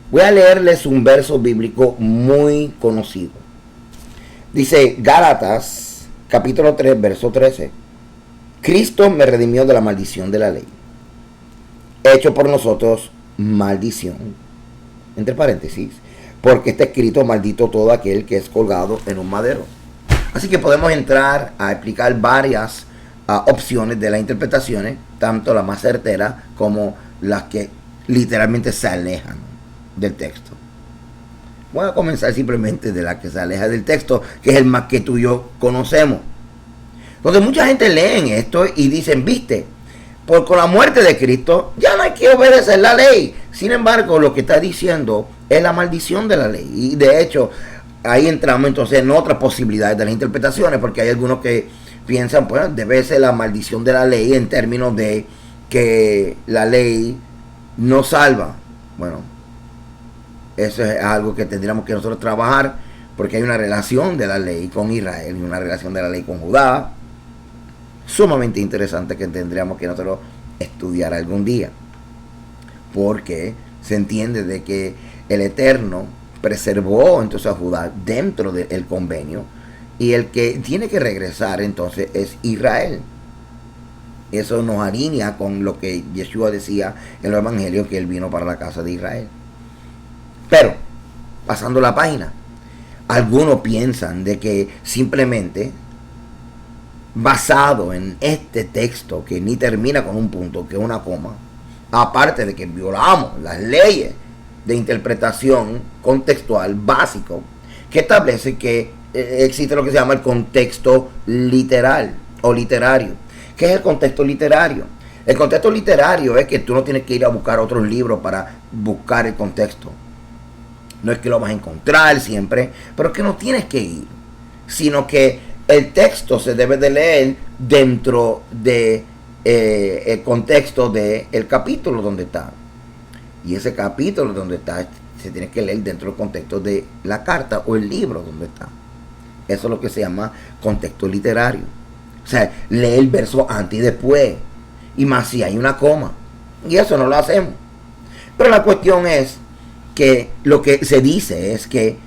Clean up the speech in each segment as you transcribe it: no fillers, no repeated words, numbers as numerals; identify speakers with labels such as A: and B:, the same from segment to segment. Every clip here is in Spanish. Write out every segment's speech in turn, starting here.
A: Voy a leerles un verso bíblico muy conocido. Dice Gálatas, capítulo 3, verso 13. Cristo me redimió de la maldición de la ley, hecho por nosotros maldición, entre paréntesis, porque está escrito: maldito todo aquel que es colgado en un madero. Así que podemos entrar a explicar varias opciones de las interpretaciones, tanto las más certeras como las que literalmente se alejan del texto. Voy a comenzar simplemente de la que se aleja del texto, que es el más que tú y yo conocemos. Donde mucha gente lee esto y dicen: viste, con la muerte de Cristo ya no hay que obedecer la ley. Sin embargo, lo que está diciendo es la maldición de la ley. Y de hecho, ahí entramos entonces en otras posibilidades de las interpretaciones, porque hay algunos que piensan, pues, debe ser la maldición de la ley en términos de que la ley no salva. Bueno, eso es algo que tendríamos que nosotros trabajar, porque hay una relación de la ley con Israel y una relación de la ley con Judá sumamente interesante que tendríamos que nosotros estudiar algún día, porque se entiende de que el Eterno preservó entonces a Judá dentro del convenio, y el que tiene que regresar entonces es Israel. Eso nos alinea con lo que Yeshua decía en los evangelios, que él vino para la casa de Israel. Pero, pasando la página, algunos piensan de que simplemente, basado en este texto que ni termina con un punto, que es una coma, aparte de que violamos las leyes de interpretación contextual básico, que establece que existe lo que se llama el contexto literal o literario. ¿Qué es el contexto literario? El contexto literario es que tú no tienes que ir a buscar otros libros para buscar el contexto. No es que lo vas a encontrar siempre, pero es que no tienes que ir, sino que el texto se debe de leer dentro de el contexto del capítulo donde está. Y ese capítulo donde está se tiene que leer dentro del contexto de la carta o el libro donde está. Eso es lo que se llama contexto literario. O sea, lee el verso antes y después. Y más si hay una coma. Y eso no lo hacemos. Pero la cuestión es que lo que se dice es que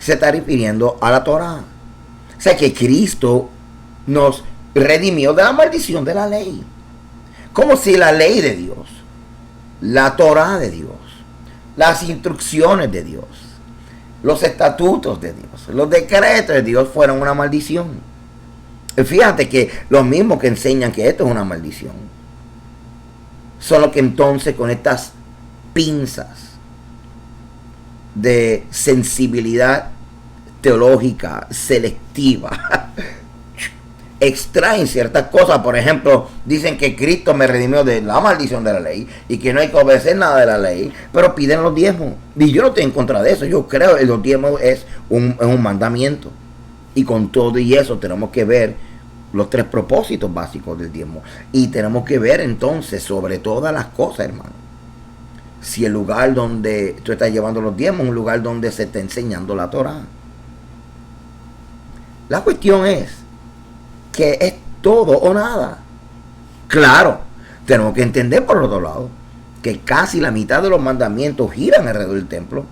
A: se está refiriendo a la Torá. O sea, que Cristo nos redimió de la maldición de la ley. Como si la ley de Dios, la Torá de Dios, las instrucciones de Dios, los estatutos de Dios, los decretos de Dios fueran una maldición. Fíjate que los mismos que enseñan que esto es una maldición son los que entonces, con estas pinzas de sensibilidad teológica selectiva, extraen ciertas cosas. Por ejemplo, dicen que Cristo me redimió de la maldición de la ley y que no hay que obedecer nada de la ley, pero piden los diezmos. Y yo no estoy en contra de eso. Yo creo que los diezmos es un mandamiento, y con todo y eso tenemos que ver los tres propósitos básicos del diezmo, y tenemos que ver entonces, sobre todas las cosas, hermano, si el lugar donde tú estás llevando los diezmos es un lugar donde se está enseñando la Torá. La cuestión es que es todo o nada. Claro, tenemos que entender por otro lado que casi la mitad de los mandamientos giran alrededor del templo,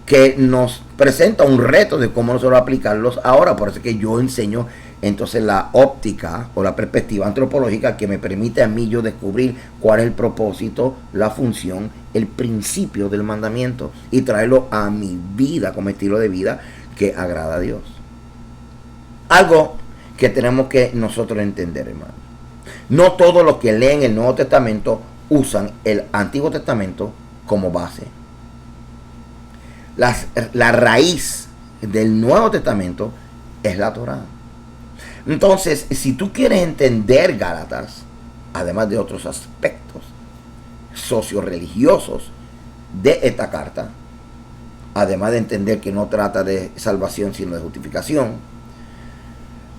A: que nos presenta un reto de cómo nosotros aplicarlos ahora. Por eso es que yo enseño entonces la óptica o la perspectiva antropológica que me permite a mí yo descubrir cuál es el propósito, la función, el principio del mandamiento, y traerlo a mi vida como estilo de vida que agrada a Dios. Algo que tenemos que nosotros entender, hermano. No todos los que leen el Nuevo Testamento usan el Antiguo Testamento como base. La raíz del Nuevo Testamento es la Torá. Entonces, si tú quieres entender Gálatas, además de otros aspectos socio-religiosos de esta carta, además de entender que no trata de salvación sino de justificación,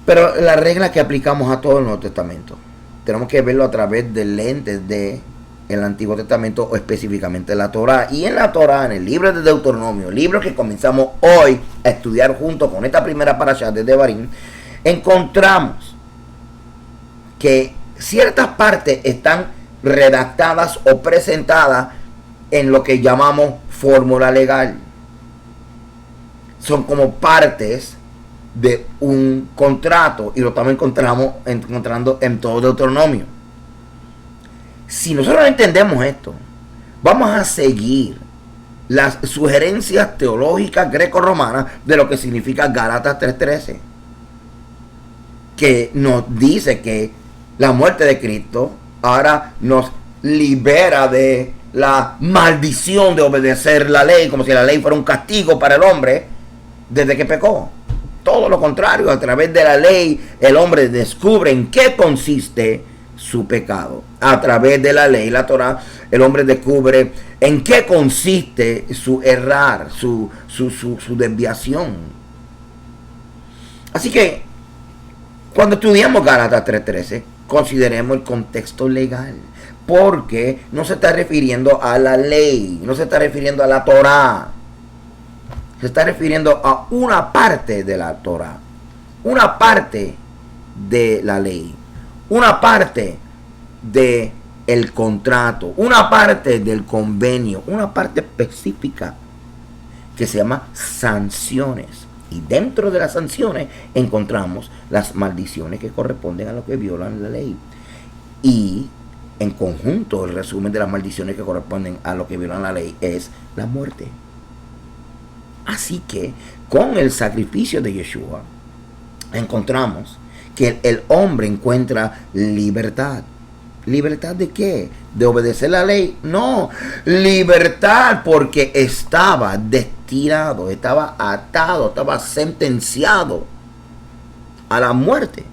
A: pero la regla que aplicamos a todo el Nuevo Testamento, tenemos que verlo a través del lente de el Antiguo Testamento, o específicamente la Torá. Y en la Torá, en el libro de Deuteronomio, libro que comenzamos hoy a estudiar junto con esta primera parashá de Devarim, encontramos que ciertas partes están redactadas o presentadas en lo que llamamos fórmula legal. Son como partes de un contrato y lo estamos encontrando en todo Deuteronomio. Si nosotros entendemos esto, vamos a seguir las sugerencias teológicas greco-romanas de lo que significa Gálatas 3:13, que nos dice que la muerte de Cristo ahora nos libera de la maldición de obedecer la ley, como si la ley fuera un castigo para el hombre desde que pecó. Todo lo contrario, a través de la ley el hombre descubre en qué consiste su pecado. A través de la ley, la Torah, el hombre descubre en qué consiste su errar, su desviación. Así que, cuando estudiamos Gálatas 3:13, consideremos el contexto legal. Porque no se está refiriendo a la ley, no se está refiriendo a la Torah. Se está refiriendo a una parte de la Torah, una parte de la ley, una parte del contrato, una parte del convenio, una parte específica que se llama sanciones. Y dentro de las sanciones encontramos las maldiciones que corresponden a los que violan la ley. Y en conjunto, el resumen de las maldiciones que corresponden a los que violan la ley es la muerte. Así que con el sacrificio de Yeshua encontramos que el hombre encuentra libertad. ¿Libertad de qué? ¿De obedecer la ley? No, libertad porque estaba destinado, estaba atado, estaba sentenciado a la muerte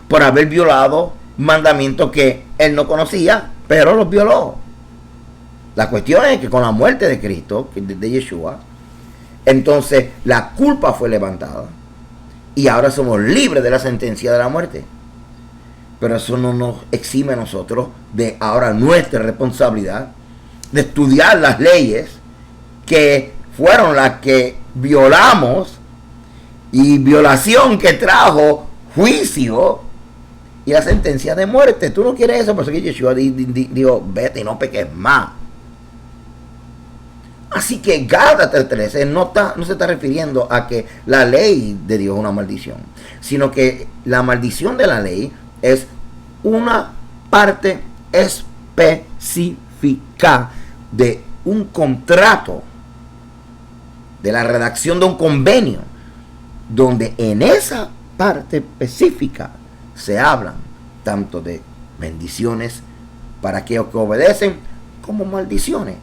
A: por haber violado mandamientos que él no conocía, pero los violó. La cuestión es que con la muerte de Cristo, de Yeshua, entonces la culpa fue levantada y ahora somos libres de la sentencia de la muerte. Pero eso no nos exime a nosotros de ahora nuestra responsabilidad de estudiar las leyes que fueron las que violamos y violación que trajo juicio y la sentencia de muerte. Tú no quieres eso, por eso que Yeshua dijo, vete y no peques más. Así que Gálatas 3:13 no se está refiriendo a que la ley de Dios es una maldición, sino que la maldición de la ley es una parte específica de un contrato, de la redacción de un convenio, donde en esa parte específica se hablan tanto de bendiciones para aquellos que obedecen como maldiciones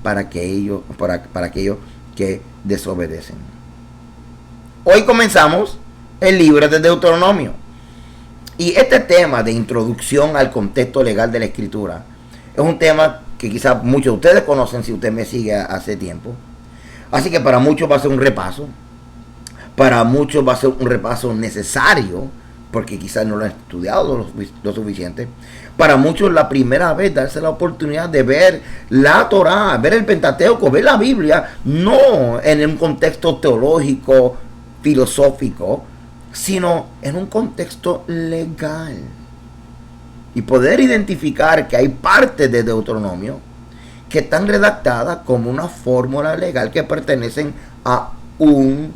A: para aquellos que desobedecen. Hoy comenzamos el libro de Deuteronomio. Y este tema de introducción al contexto legal de la escritura es un tema que quizás muchos de ustedes conocen si usted me sigue hace tiempo. Así que para muchos va a ser un repaso. Para muchos va a ser un repaso necesario, porque quizás no lo han estudiado lo suficiente. Para muchos la primera vez darse la oportunidad de ver la Torah, ver el Pentateuco, ver la Biblia, no en un contexto teológico, filosófico, sino en un contexto legal. Y poder identificar que hay partes de Deuteronomio que están redactadas como una fórmula legal que pertenecen a un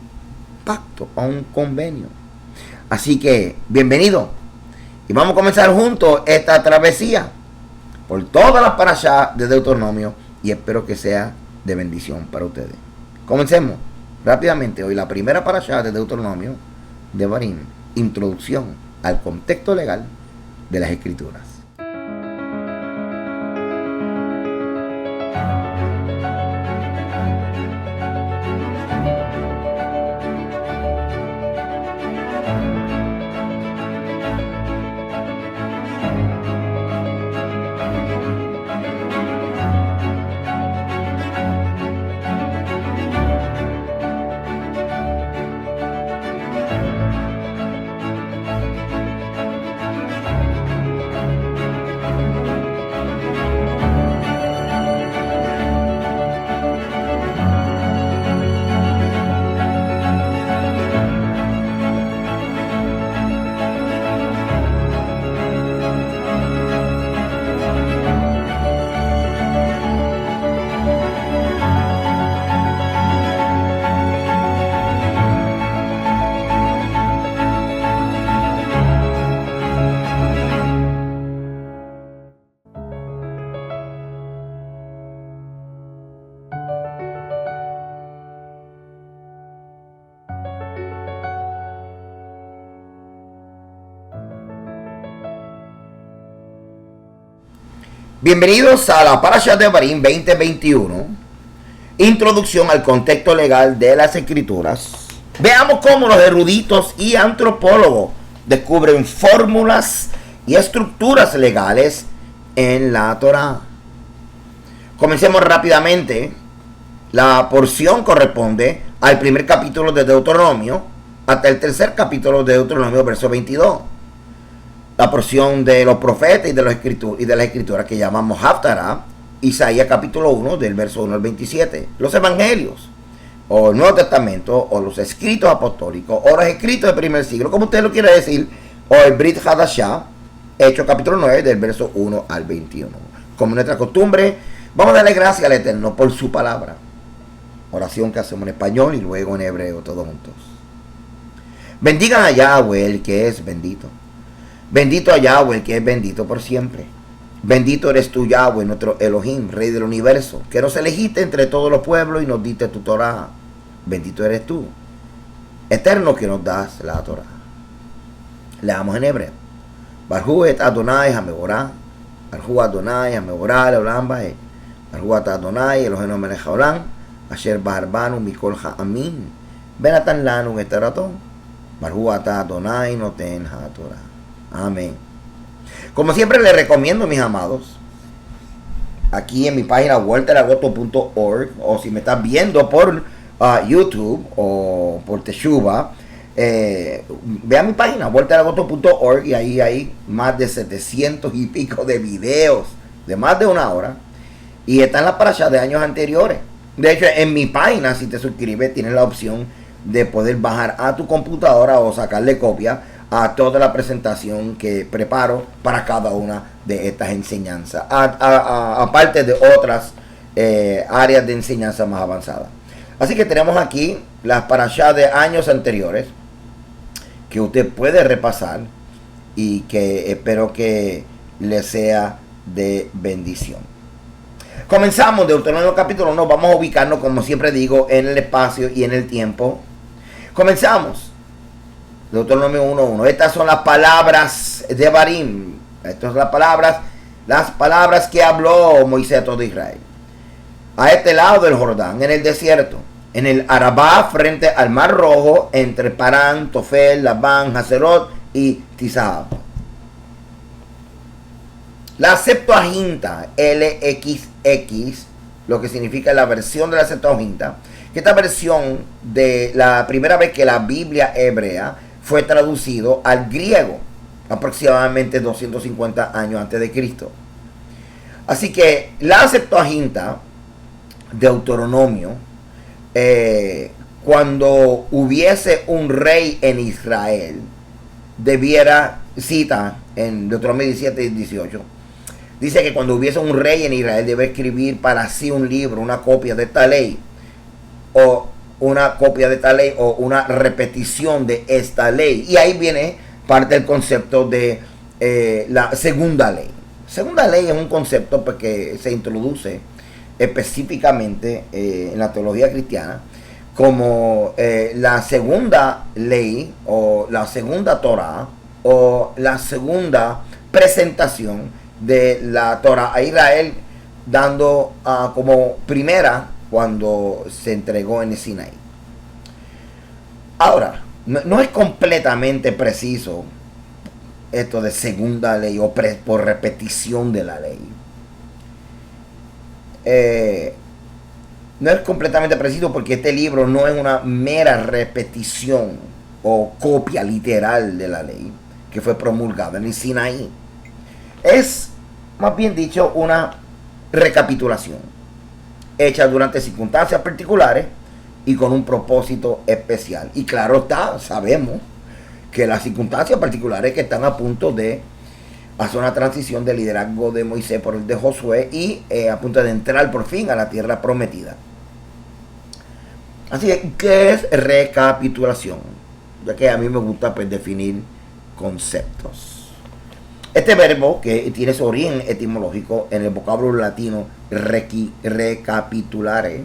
A: pacto, a un convenio. Así que, bienvenido. Y vamos a comenzar juntos esta travesía por todas las parashá de Deuteronomio y espero que sea de bendición para ustedes. Comencemos rápidamente hoy la primera parashá de Deuteronomio, Devarim, introducción al contexto legal de las escrituras. Bienvenidos a la Parashat Devarim 2021. Introducción al contexto legal de las escrituras. Veamos cómo los eruditos y antropólogos descubren fórmulas y estructuras legales en la Torá. Comencemos rápidamente. La porción corresponde al primer capítulo de Deuteronomio hasta el tercer capítulo de Deuteronomio, verso 22. La porción de los profetas y de las escrituras que llamamos Haftarah, Isaías capítulo 1, del verso 1 al 27. Los evangelios, o el Nuevo Testamento, o los escritos apostólicos, o los escritos del primer siglo, como usted lo quiere decir, o el Brit Hadashah, Hechos capítulo 9, del verso 1 al 21. Como nuestra costumbre, vamos a darle gracias al Eterno por su palabra. Oración que hacemos en español y luego en hebreo, todos juntos. Bendigan a Yahweh, el que es bendito. Bendito a Yahweh, el que es bendito por siempre. Bendito eres tú, Yahweh, nuestro Elohim, Rey del universo, que nos elegiste entre todos los pueblos y nos diste tu Torah. Bendito eres tú, Eterno, que nos das la Torah. Leamos en hebreo. Barjú et Adonai hameborá. Barjú Adonai hameborá leolam bae. Barjú et Adonai Eloheinu melech haolam. Asher baharbanu mikol ha'amin. Benatan lanu et taraton. Barjú et Adonai noten ha'torah. Amén. Como siempre les recomiendo, mis amados, aquí en mi página walteragosto.org, o si me estás viendo por YouTube o por Teshuva, ve a mi página walteragosto.org y ahí hay más de 700 y pico de videos de más de una hora y están las parashas de años anteriores. De hecho, en mi página, si te suscribes, tienes la opción de poder bajar a tu computadora o sacarle copia a toda la presentación que preparo para cada una de estas enseñanzas, aparte de otras áreas de enseñanza más avanzadas. Así que tenemos aquí las parashá de años anteriores que usted puede repasar y que espero que le sea de bendición. Comenzamos de Deuteronomio capítulo 1, vamos a ubicarnos, como siempre digo, en el espacio y en el tiempo. Comenzamos. Deuteronomio 1.1. Estas son las palabras de Devarim. Estas son las palabras que habló Moisés a todo Israel. A este lado del Jordán, en el desierto, en el Arabá, frente al Mar Rojo, entre Parán, Tofel, Labán, Hazerot y Tizab. La Septuaginta, LXX, lo que significa la versión de la Septuaginta, que esta versión de la primera vez que la Biblia hebrea fue traducido al griego, aproximadamente 250 años antes de Cristo. Así que la Septuaginta, Deuteronomio, cuando hubiese un rey en Israel, debiera, cita en Deuteronomio 17 y 18, dice que cuando hubiese un rey en Israel debe escribir para sí un libro, una copia de esta ley, o una copia de esta ley o una repetición de esta ley. Y ahí viene parte del concepto de la segunda ley. Segunda ley es un concepto que se introduce específicamente en la teología cristiana como la segunda ley o la segunda Torah o la segunda presentación de la Torah a Israel, dando como primera cuando se entregó en el Sinaí. Ahora, no es completamente preciso esto de segunda ley o por repetición de la ley. No es completamente preciso porque este libro no es una mera repetición o copia literal de la ley que fue promulgada en el Sinaí. Es, más bien dicho, una recapitulación hecha durante circunstancias particulares y con un propósito especial. Y claro está, sabemos que las circunstancias particulares que están a punto de hacer una transición del liderazgo de Moisés por el de Josué y a punto de entrar por fin a la tierra prometida. Así que, ¿qué es recapitulación? Ya que a mí me gusta pues definir conceptos. Este verbo, que tiene su origen etimológico en el vocablo latino recapitulare,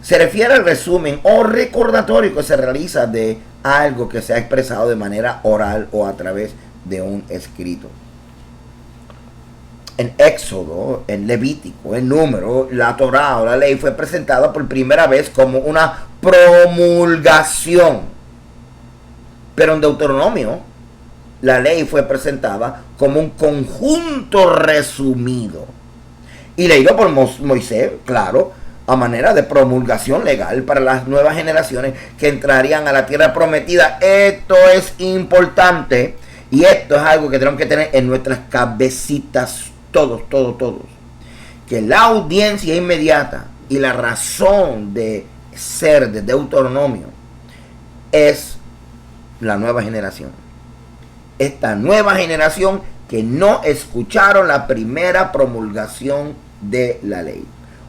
A: se refiere al resumen o recordatorio que se realiza de algo que se ha expresado de manera oral o a través de un escrito. En Éxodo, en Levítico, en Número, la Torá o la ley fue presentada por primera vez como una promulgación. Pero en Deuteronomio, la ley fue presentada como un conjunto resumido y leído por Moisés, claro, a manera de promulgación legal para las nuevas generaciones que entrarían a la tierra prometida. Esto es importante y esto es algo que tenemos que tener en nuestras cabecitas todos. Que la audiencia inmediata y la razón de ser de Deuteronomio es la nueva generación. Esta nueva generación que no escucharon la primera promulgación de la ley.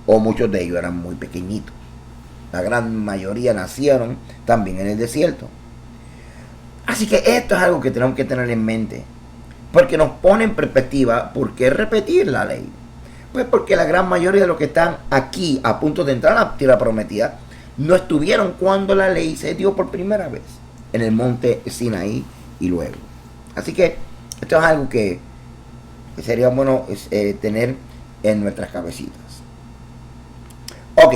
A: O muchos de ellos eran muy pequeñitos. La gran mayoría nacieron también en el desierto. Así que esto es algo que tenemos que tener en mente. Porque nos pone en perspectiva por qué repetir la ley. Pues porque la gran mayoría de los que están aquí a punto de entrar a la tierra prometida no estuvieron cuando la ley se dio por primera vez en el monte Sinaí y luego. Así que esto es algo que sería bueno tener en nuestras cabecitas. Ok,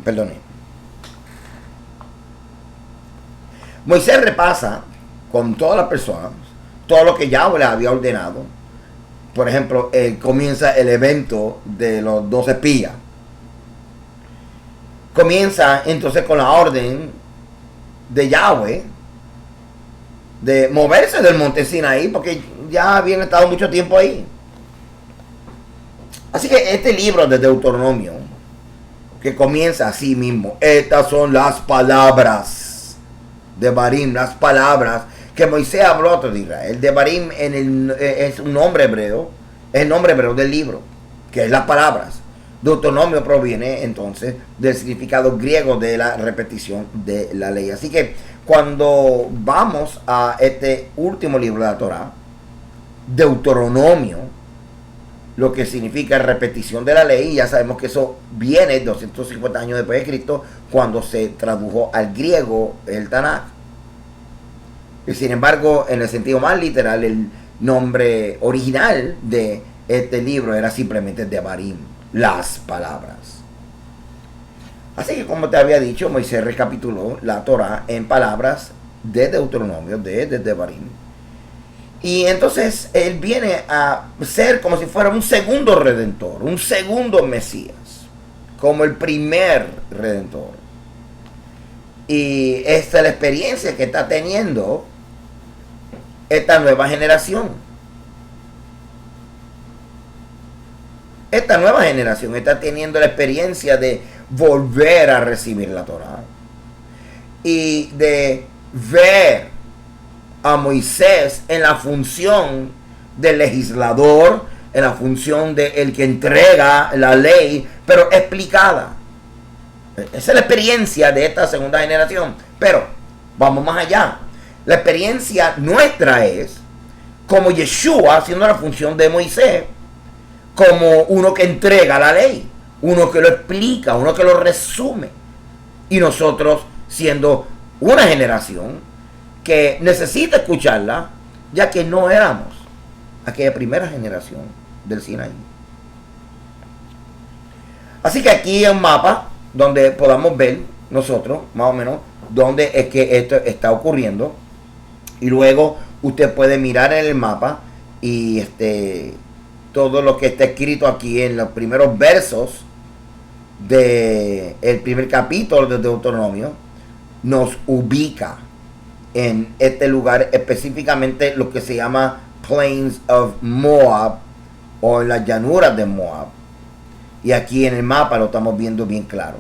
A: perdone. Moisés repasa con todas las personas todo lo que Yahweh le había ordenado. Por ejemplo, comienza el evento de los 12 espías. Comienza entonces con la orden de Yahweh de moverse del monte Sinaí, porque ya habían estado mucho tiempo ahí. Así que este libro de Deuteronomio, que comienza así mismo, estas son las palabras de Devarim, las palabras que Moisés habló a todo Israel. Devarim es un nombre hebreo, es el nombre hebreo del libro, que es las palabras. Deuteronomio proviene entonces del significado griego de la repetición de la ley. Así que cuando vamos a este último libro de la Torá, Deuteronomio, lo que significa repetición de la ley, ya sabemos que eso viene 250 años después de Cristo, cuando se tradujo al griego el Tanakh. Y sin embargo, en el sentido más literal, el nombre original de este libro era simplemente Devarim, las palabras. Así que, como te había dicho, Moisés recapituló la Torá en palabras de Deuteronomio, de Devarim. Y entonces él viene a ser como si fuera un segundo redentor, un segundo Mesías, como el primer redentor. Y esta es la experiencia que está teniendo esta nueva generación. Esta nueva generación está teniendo la experiencia de volver a recibir la Torá y de ver a Moisés en la función del legislador, en la función de el que entrega la ley, pero explicada. Esa es la experiencia de esta segunda generación. Pero vamos más allá. La experiencia nuestra es como Yeshua haciendo la función de Moisés, como uno que entrega la ley, uno que lo explica, uno que lo resume. Y nosotros siendo una generación que necesita escucharla, ya que no éramos aquella primera generación del Sinaí. Así que aquí hay un mapa donde podamos ver nosotros, más o menos, dónde es que esto está ocurriendo. Y luego usted puede mirar en el mapa y todo lo que está escrito aquí en los primeros versos del primer capítulo de Deuteronomio nos ubica en este lugar, específicamente lo que se llama Plains of Moab, o las llanuras de Moab. Y aquí en el mapa lo estamos viendo bien claro.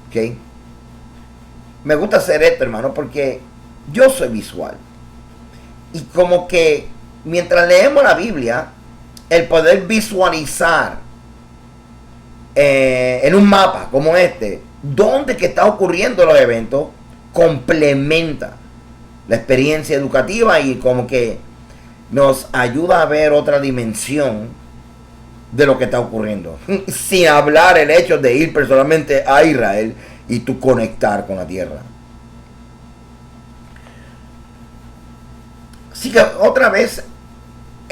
A: ¿Ok? Me gusta hacer esto, hermano, porque yo soy visual. Y como que mientras leemos la Biblia, el poder visualizar en un mapa como este, dónde que está ocurriendo los eventos, complementa la experiencia educativa y como que nos ayuda a ver otra dimensión de lo que está ocurriendo, sin hablar el hecho de ir personalmente a Israel y tú conectar con la tierra. Así que otra vez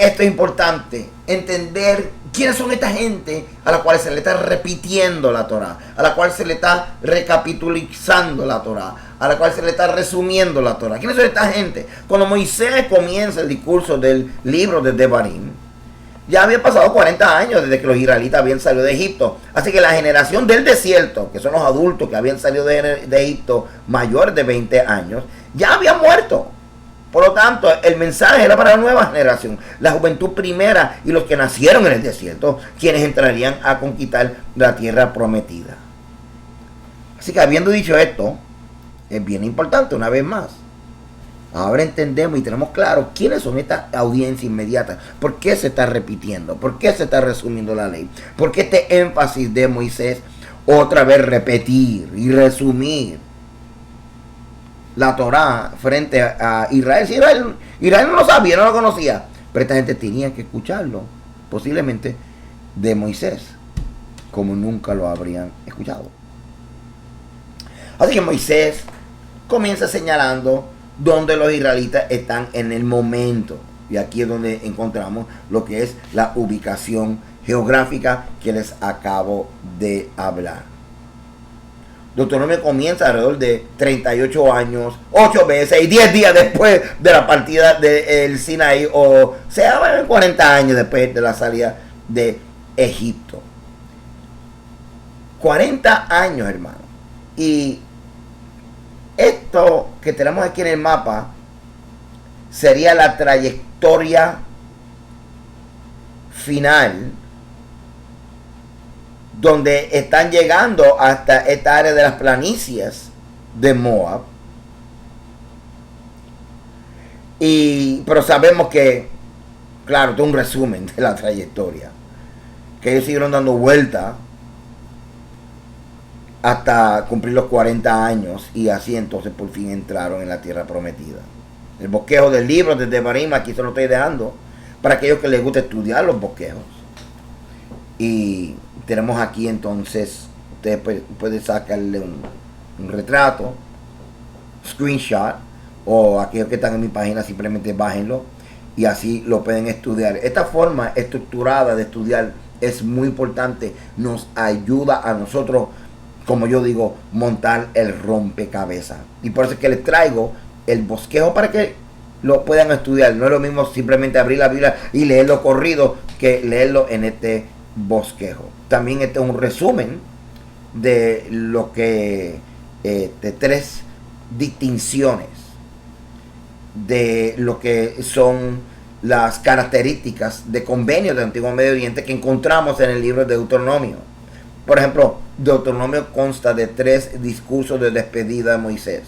A: esto es importante, entender quiénes son esta gente a la cual se le está repitiendo la Torah, a la cual se le está recapitulizando la Torah, a la cual se le está resumiendo la Torah. ¿Quiénes son esta gente? Cuando Moisés comienza el discurso del libro de Devarim, ya había pasado 40 años desde que los israelitas habían salido de Egipto. Así que la generación del desierto, que son los adultos que habían salido de Egipto mayores de 20 años, ya habían muerto. Por lo tanto, el mensaje era para la nueva generación, la juventud primera y los que nacieron en el desierto, quienes entrarían a conquistar la tierra prometida. Así que habiendo dicho esto, es bien importante una vez más. Ahora entendemos y tenemos claro quiénes son estas audiencias inmediatas, por qué se está repitiendo, por qué se está resumiendo la ley, por qué este énfasis de Moisés otra vez repetir y resumir la Torah frente a Israel. Si Israel no lo sabía, no lo conocía, pero esta gente tenía que escucharlo, posiblemente de Moisés, como nunca lo habrían escuchado. Así que Moisés comienza señalando donde los israelitas están en el momento. Y aquí es donde encontramos lo que es la ubicación geográfica que les acabo de hablar. Deuteronomio comienza alrededor de 38 años, 8 meses y 10 días después de la partida del Sinaí, o sea, 40 años después de la salida de Egipto. 40 años, hermano. Y esto que tenemos aquí en el mapa sería la trayectoria final, donde están llegando hasta esta área de las planicies de Moab. Pero sabemos que, claro, esto es un resumen de la trayectoria, que ellos siguieron dando vuelta hasta cumplir los 40 años, y así entonces por fin entraron en la tierra prometida. El bosquejo del libro de Devarim aquí se lo estoy dejando para aquellos que les gusta estudiar los bosquejos. Y tenemos aquí entonces, usted puede sacarle un retrato, screenshot, o aquellos que están en mi página simplemente bájenlo y así lo pueden estudiar. Esta forma estructurada de estudiar es muy importante, nos ayuda a nosotros, como yo digo, montar el rompecabezas. Y por eso es que les traigo el bosquejo para que lo puedan estudiar. No es lo mismo simplemente abrir la Biblia y leerlo corrido que leerlo en este bosquejo. También este es un resumen de lo que de 3 distinciones de lo que son las características de convenios del Antiguo Medio Oriente que encontramos en el libro de Deuteronomio. Por ejemplo, Deuteronomio consta de 3 discursos de despedida de Moisés.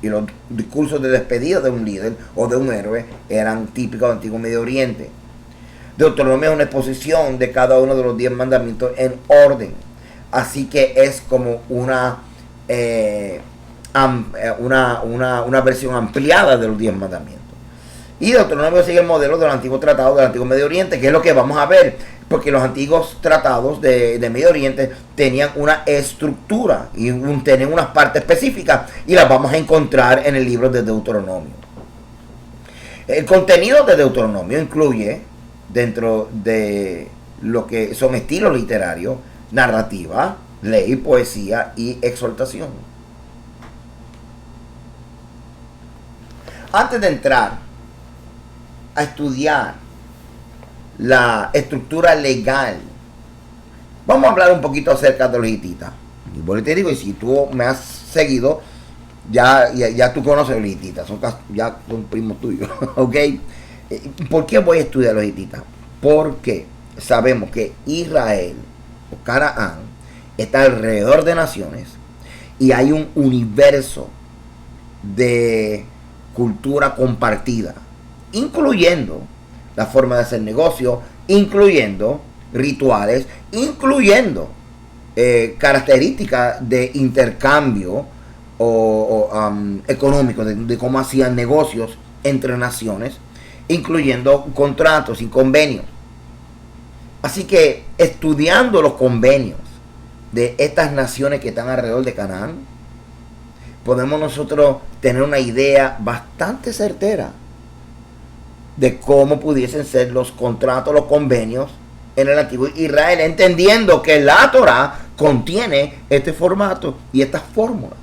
A: Y los discursos de despedida de un líder o de un héroe eran típicos del Antiguo Medio Oriente. Deuteronomio es una exposición de cada uno de los 10 mandamientos en orden. Así que es como una versión ampliada de los 10 mandamientos. Y Deuteronomio sigue el modelo del antiguo tratado del Antiguo Medio Oriente, que es lo que vamos a ver, porque los antiguos tratados de Medio Oriente tenían una estructura y tenían unas partes específicas, y las vamos a encontrar en el libro de Deuteronomio. El contenido de Deuteronomio incluye, dentro de lo que son estilos literarios, narrativa, ley, poesía y exhortación. Antes de entrar a estudiar la estructura legal, vamos a hablar un poquito acerca de los hititas. Y por te digo, y si tú me has seguido, ya tú conoces los hititas, ya son primos tuyos, ¿ok? ¿Por qué voy a estudiar los hititas? Porque sabemos que Israel o Canaán está alrededor de naciones y hay un universo de cultura compartida, incluyendo la forma de hacer negocio, incluyendo rituales, incluyendo características de intercambio económico, de cómo hacían negocios entre naciones, incluyendo contratos y convenios. Así que estudiando los convenios de estas naciones que están alrededor de Canaán, podemos nosotros tener una idea bastante certera de cómo pudiesen ser los contratos, los convenios en el antiguo Israel, entendiendo que la Torah contiene este formato y estas fórmulas.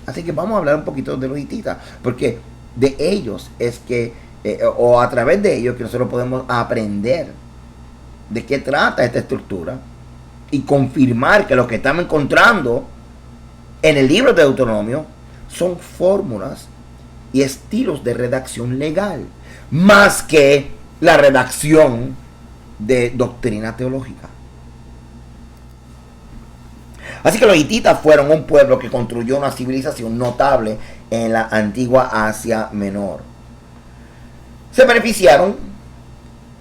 A: Así que vamos a hablar un poquito de los hititas, porque de ellos es que, o a través de ellos, que nosotros podemos aprender de qué trata esta estructura y confirmar que lo que estamos encontrando en el libro de Deuteronomio son fórmulas y estilos de redacción legal, más que la redacción de doctrina teológica. Así que los hititas fueron un pueblo que construyó una civilización notable en la antigua Asia Menor. Se beneficiaron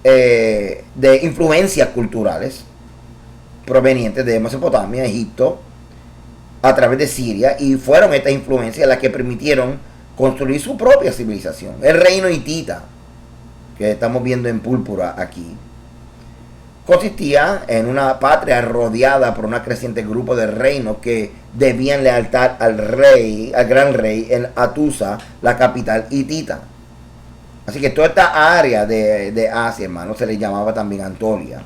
A: de influencias culturales provenientes de Mesopotamia, Egipto, a través de Siria, y fueron estas influencias las que permitieron construir su propia civilización. El reino hitita, que estamos viendo en púrpura aquí, consistía en una patria rodeada por un creciente grupo de reinos que debían lealtad al rey, al gran rey en Atusa, la capital hitita. Así que toda esta área de Asia, hermano, se le llamaba también Anatolia.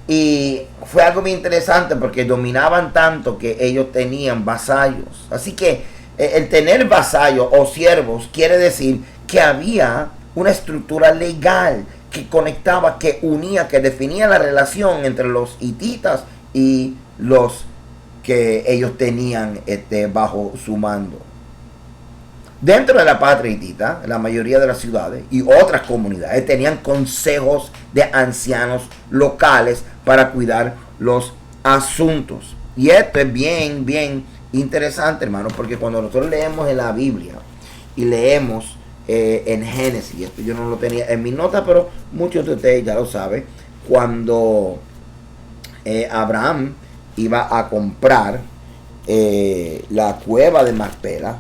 A: Y fue algo muy interesante porque dominaban tanto que ellos tenían vasallos. Así que el tener vasallos o siervos quiere decir que había una estructura legal que conectaba, que unía, que definía la relación entre los hititas y los que ellos tenían bajo su mando. Dentro de la patria hitita, la mayoría de las ciudades y otras comunidades tenían consejos de ancianos locales para cuidar los asuntos. Y esto es bien, bien interesante, hermano, porque cuando nosotros leemos en la Biblia y leemos en Génesis, esto yo no lo tenía en mi nota, pero muchos de ustedes ya lo saben, cuando Abraham iba a comprar la cueva de Macpela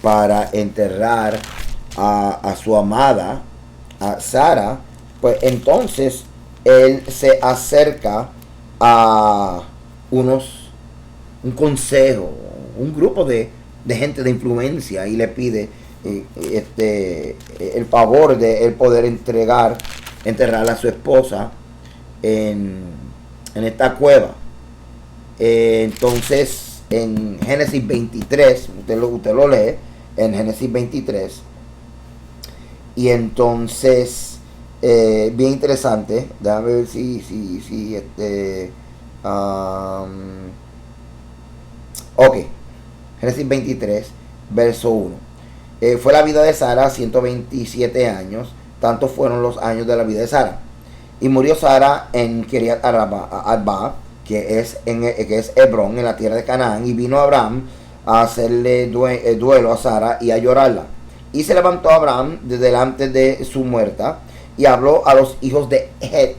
A: para enterrar a su amada, a Sara, pues entonces él se acerca a un consejo, un grupo de gente de influencia, y le pide el favor de él poder enterrar a su esposa en esta cueva. Entonces en Génesis 23, usted lo lee en Génesis 23, y entonces bien interesante. Déjame ver si ok, Génesis 23 verso 1. Fue la vida de Sara 127 años, tantos fueron los años de la vida de Sara. Y murió Sara en Kiriat Arba, que es Hebrón, en la tierra de Canaán, y vino Abraham a hacerle duelo a Sara y a llorarla. Y se levantó Abraham de delante de su muerta y habló a los hijos de Het,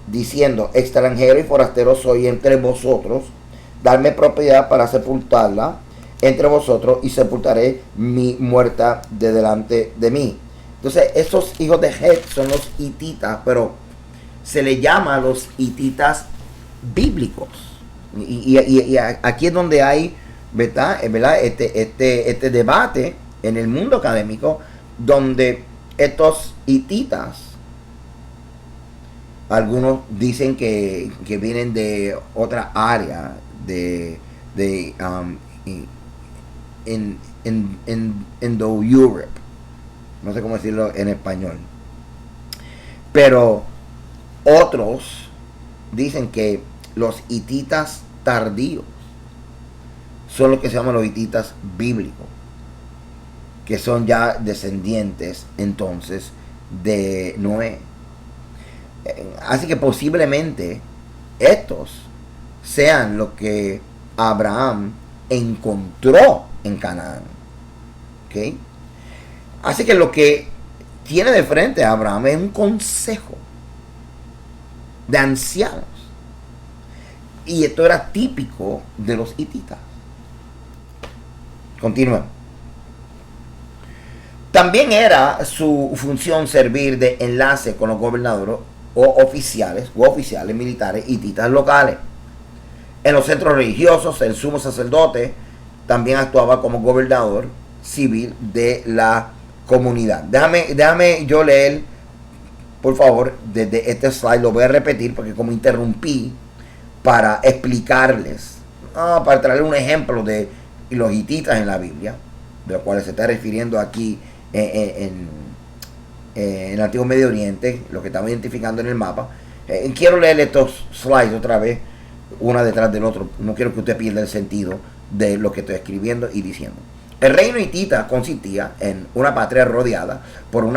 A: diciendo: extranjero y forastero soy entre vosotros, darme propiedad para sepultarla entre vosotros, y sepultaré mi muerta de delante de mí. Entonces esos hijos de Het son los hititas, pero se le llama a los hititas bíblicos. Y aquí es donde hay, ¿verdad? Este debate en el mundo académico, donde estos hititas, algunos dicen que vienen de otra área de Indo-Europe, no sé cómo decirlo en español, pero otros dicen que los hititas tardíos son los que se llaman los hititas bíblicos, que son ya descendientes entonces de Noé. Así que posiblemente estos sean lo que Abraham encontró en Canaán. ¿Okay? Así que lo que tiene de frente a Abraham es un consejo de ancianos. Y esto era típico de los hititas. Continúa. También era su función servir de enlace con los gobernadores o oficiales militares hititas locales. En los centros religiosos, el sumo sacerdote también actuaba como gobernador civil de la comunidad. Déjame yo leer, por favor, desde este slide, lo voy a repetir porque como interrumpí para explicarles, para traer un ejemplo de los hititas en la Biblia, de los cuales se está refiriendo aquí en el Antiguo Medio Oriente, lo que estamos identificando en el mapa. Quiero leer estos slides otra vez, una detrás del otro. No quiero que usted pierda el sentido de lo que estoy escribiendo y diciendo. El reino hitita consistía en una patria rodeada por un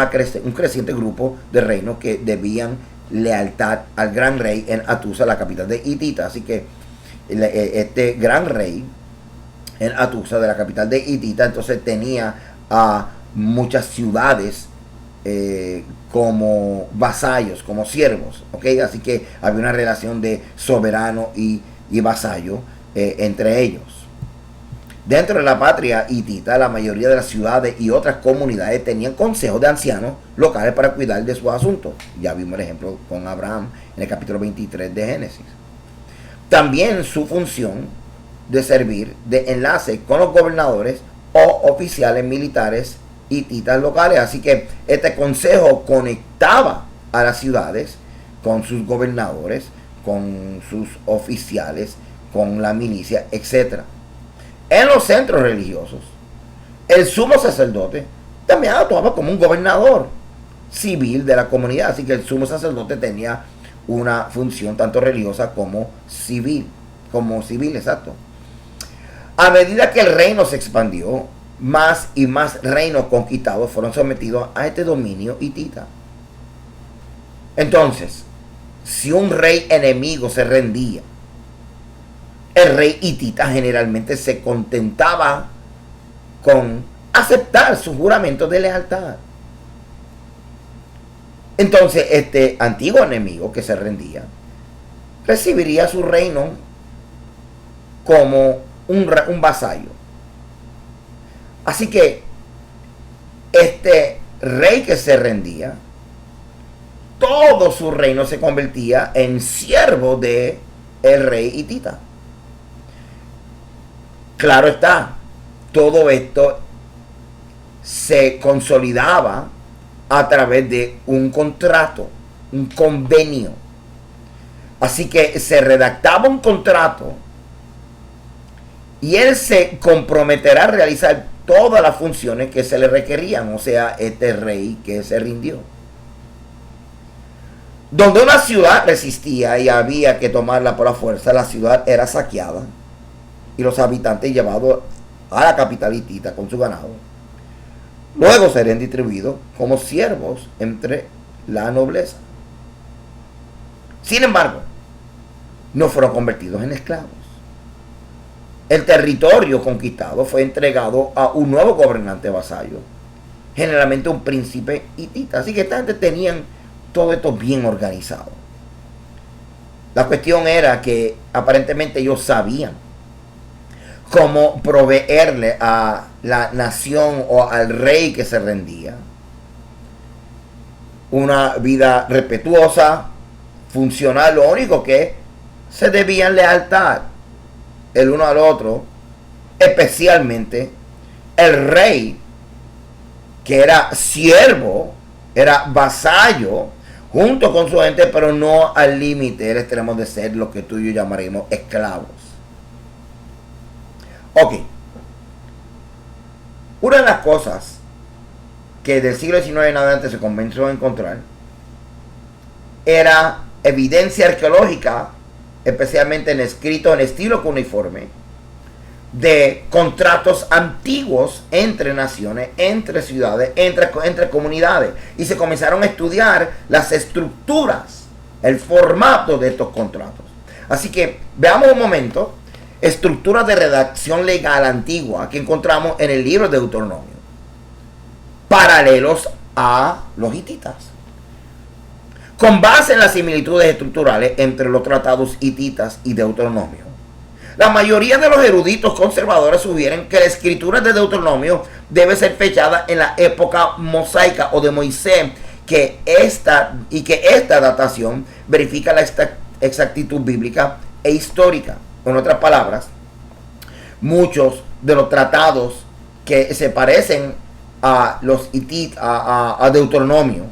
A: creciente grupo de reinos que debían lealtad al gran rey en Atusa, la capital de Hitita. Así que este gran rey en Atusa, de la capital de Hitita, entonces tenía a muchas ciudades como vasallos, como siervos, ¿okay? Así que había una relación de soberano y vasallo entre ellos. Dentro de la patria hitita, la mayoría de las ciudades y otras comunidades tenían consejos de ancianos locales para cuidar de sus asuntos. Ya vimos el ejemplo con Abraham en el capítulo 23 de Génesis. También su función de servir de enlace con los gobernadores o oficiales militares hititas locales. Así que este consejo conectaba a las ciudades con sus gobernadores, con sus oficiales, con la milicia, etc. En los centros religiosos, el sumo sacerdote también actuaba como un gobernador civil de la comunidad. Así que el sumo sacerdote tenía una función tanto religiosa como civil. Exacto. A medida que el reino se expandió, más y más reinos conquistados fueron sometidos a este dominio hitita. Entonces, si un rey enemigo se rendía, el rey hitita generalmente se contentaba con aceptar su juramento de lealtad. Entonces, este antiguo enemigo que se rendía recibiría su reino como un vasallo. Así que este rey que se rendía, todo su reino se convertía en siervo de el rey hitita. Claro está, todo esto se consolidaba a través de un contrato, un convenio. Así que se redactaba un contrato y él se comprometerá a realizar todas las funciones que se le requerían, o sea, este rey que se rindió. Donde una ciudad resistía y había que tomarla por la fuerza, la ciudad era saqueada y los habitantes llevados a la capital hitita con su ganado. Luego serían distribuidos como siervos entre la nobleza. Sin embargo, no fueron convertidos en esclavos. El territorio conquistado fue entregado a un nuevo gobernante vasallo, generalmente un príncipe hitita. Así que esta gente tenían todo esto bien organizado. La cuestión era que aparentemente ellos sabían cómo proveerle a la nación o al rey que se rendía una vida respetuosa, funcional. Lo único que se debían lealtad el uno al otro, especialmente el rey, que era siervo, era vasallo junto con su gente, pero no al límite, el extremo de ser lo que tú y yo llamaremos esclavos. Ok. Una de las cosas que del siglo XIX en adelante se comenzó a encontrar era evidencia arqueológica, especialmente en escritos en estilo cuneiforme, de contratos antiguos entre naciones, entre ciudades, entre comunidades. Y se comenzaron a estudiar las estructuras, el formato de estos contratos. Así que veamos un momento estructuras de redacción legal antigua que encontramos en el libro de Deuteronomio, paralelos a los hititas. Con base en las similitudes estructurales entre los tratados hititas y Deuteronomio, la mayoría de los eruditos conservadores sugieren que la escritura de Deuteronomio debe ser fechada en la época mosaica o de Moisés, que esta datación verifica la exactitud bíblica e histórica. En otras palabras, muchos de los tratados que se parecen a los hititas, a Deuteronomio.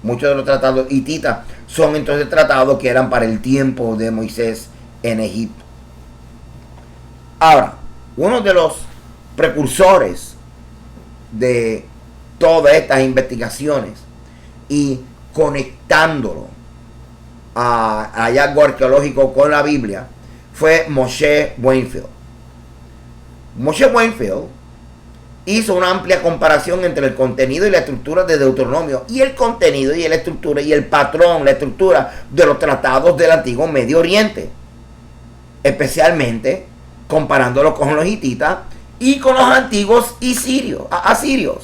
A: Muchos de los tratados hititas son entonces tratados que eran para el tiempo de Moisés en Egipto. Ahora, uno de los precursores de todas estas investigaciones y conectándolo a hallazgo arqueológico con la Biblia fue Moshe Wainfield. Moshe Wainfield hizo una amplia comparación entre el contenido y la estructura de Deuteronomio y el contenido y la estructura y el patrón, la estructura de los tratados del antiguo Medio Oriente, especialmente comparándolo con los hititas y con los antiguos asirios.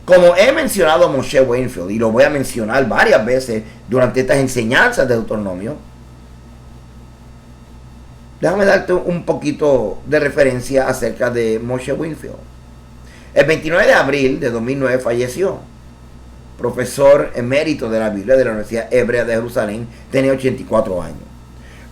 A: Como he mencionado a Moshe Wainfield, y lo voy a mencionar varias veces durante estas enseñanzas de Deuteronomio, déjame darte un poquito de referencia acerca de Moshe Wainfield. El 29 de abril de 2009 falleció. Profesor emérito de la Biblia de la Universidad Hebrea de Jerusalén, tenía 84 años.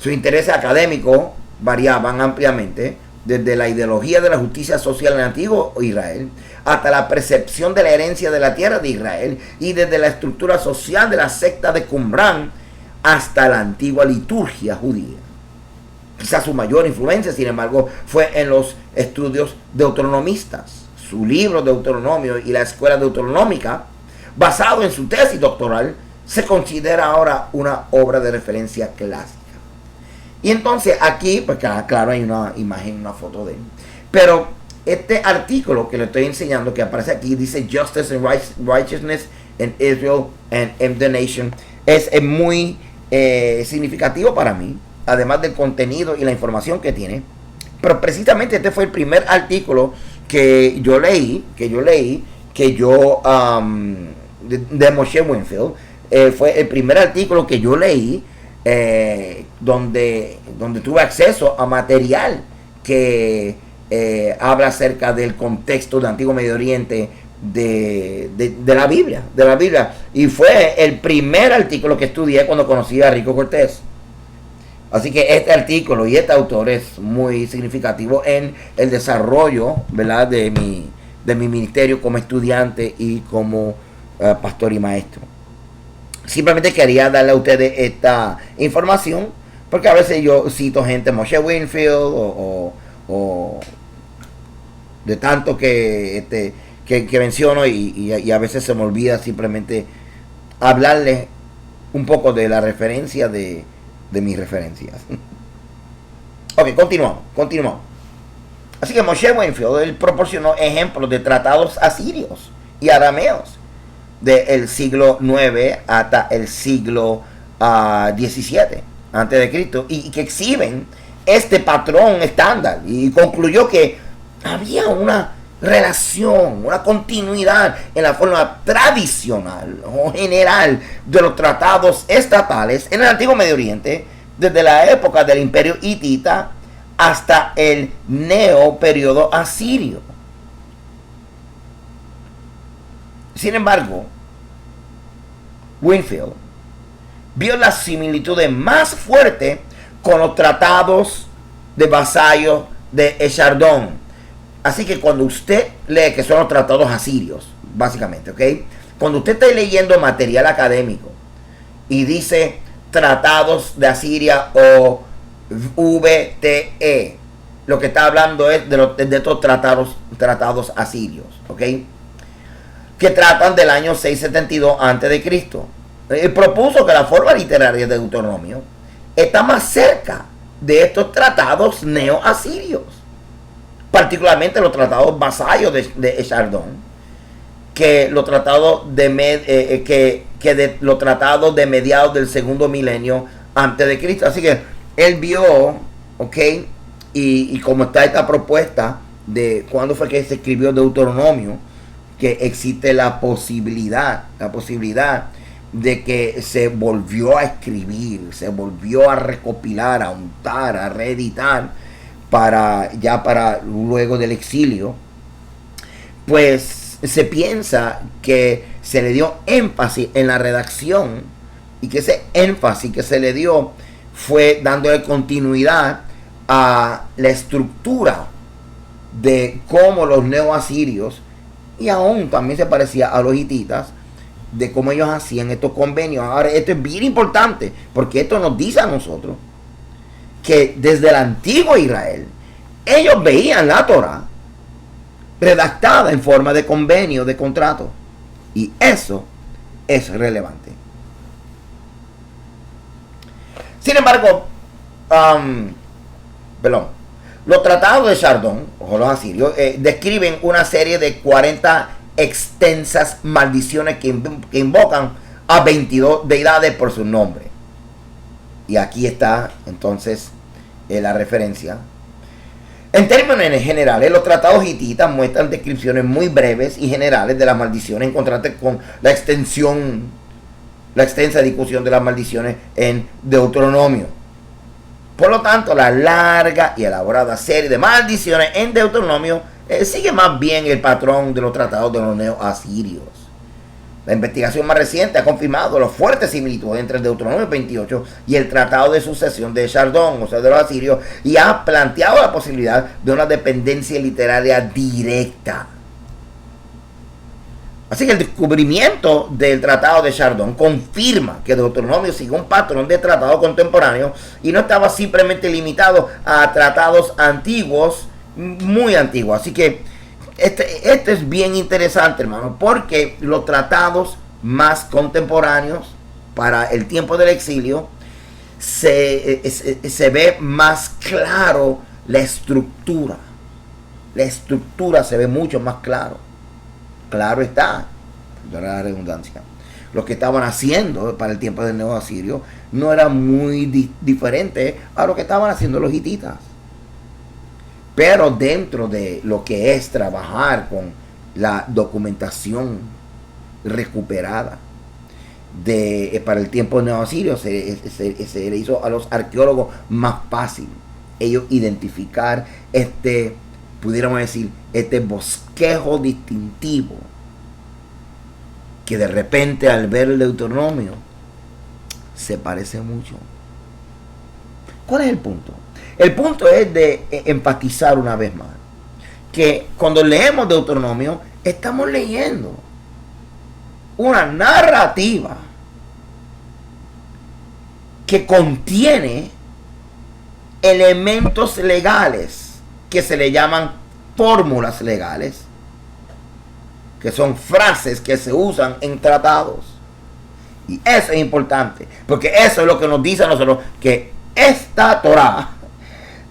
A: Sus intereses académicos variaban ampliamente, desde la ideología de la justicia social en el antiguo Israel hasta la percepción de la herencia de la tierra de Israel, y desde la estructura social de la secta de Qumran hasta la antigua liturgia judía. Quizás su mayor influencia, sin embargo, fue en los estudios deuteronomistas. Su libro Deuteronomio y la escuela deuteronómica, basado en su tesis doctoral, se considera ahora una obra de referencia clásica. Y entonces aquí, pues claro, hay una imagen, una foto de él. Pero este artículo que le estoy enseñando, que aparece aquí, dice Justice and Righteousness in Israel and in the Nation, es muy significativo para mí, además del contenido y la información que tiene. Pero precisamente este fue el primer artículo que yo leí, de Moshe Wainfield. Fue el primer artículo que yo leí donde tuve acceso a material que habla acerca del contexto del Antiguo Medio Oriente de la Biblia, y fue el primer artículo que estudié cuando conocí a Rico Cortés. Así que este artículo y este autor es muy significativo en el desarrollo, ¿verdad?, de mi ministerio como estudiante y como pastor y maestro. Simplemente quería darle a ustedes esta información, porque a veces yo cito gente, Moshe Wainfield, o de tanto que menciono, y a veces se me olvida simplemente hablarles un poco de la referencia de mis referencias. Ok, continuamos. Así que Moshe Wainfield, él proporcionó ejemplos de tratados asirios y arameos del siglo IX hasta el siglo XVII antes de Cristo, y que exhiben este patrón estándar, y concluyó que había una relación, una continuidad en la forma tradicional o general de los tratados estatales en el Antiguo Medio Oriente, desde la época del Imperio Hitita hasta el neoperiodo asirio. Sin embargo, Wainfield vio las similitudes más fuertes con los tratados de vasallos de Echardon. Así que cuando usted lee, que son los tratados asirios, básicamente, ¿ok? Cuando usted está leyendo material académico y dice tratados de Asiria o VTE, lo que está hablando es de estos tratados asirios, ¿ok?, que tratan del año 672 a.C. Él propuso que la forma literaria de Deuteronomio está más cerca de estos tratados neoasirios, particularmente los tratados vasallos de Echardon, que los tratados de los tratados de mediados del segundo milenio antes de Cristo. Así que él vio, ¿ok?, y como está esta propuesta de cuándo fue que se escribió Deuteronomio, que existe la posibilidad de que se volvió a escribir, se volvió a recopilar, a untar, a reeditar para luego del exilio. Pues se piensa que se le dio énfasis en la redacción, y que ese énfasis que se le dio fue dándole continuidad a la estructura de cómo los neoasirios, y aún también se parecía a los hititas, de cómo ellos hacían estos convenios. Ahora, esto es bien importante, porque esto nos dice a nosotros que desde el antiguo Israel, ellos veían la Torá redactada en forma de convenio, de contrato. Y eso es relevante. Sin embargo, los tratados de Chardon, o los asirios, describen una serie de 40 extensas maldiciones que invocan a 22 deidades por su nombre. Y aquí está entonces la referencia. En términos generales, los tratados hititas muestran descripciones muy breves y generales de las maldiciones, en contraste con la extensa discusión de las maldiciones en Deuteronomio. Por lo tanto, la larga y elaborada serie de maldiciones en Deuteronomio sigue más bien el patrón de los tratados de los neoasirios. La investigación más reciente ha confirmado las fuertes similitudes entre el Deuteronomio 28 y el tratado de sucesión de Chardon, o sea, de los asirios, y ha planteado la posibilidad de una dependencia literaria directa. Así que el descubrimiento del tratado de Chardon confirma que Deuteronomio sigue un patrón de tratado contemporáneo y no estaba simplemente limitado a tratados antiguos, muy antiguos. Así que este es bien interesante, hermano, porque los tratados más contemporáneos para el tiempo del exilio se ve más claro la estructura. La estructura se ve mucho más claro. Claro está, de la redundancia. Lo que estaban haciendo para el tiempo del neoasirio no era muy diferente a lo que estaban haciendo los hititas. Pero dentro de lo que es trabajar con la documentación recuperada para el tiempo neoasirio, se le hizo a los arqueólogos más fácil ellos identificar pudiéramos decir, este bosquejo distintivo que de repente al ver el Deuteronomio se parece mucho. ¿Cuál es el punto? El punto es de enfatizar una vez más que cuando leemos Deuteronomio estamos leyendo una narrativa que contiene elementos legales que se le llaman fórmulas legales, que son frases que se usan en tratados. Y eso es importante, porque eso es lo que nos dice a nosotros que esta Torá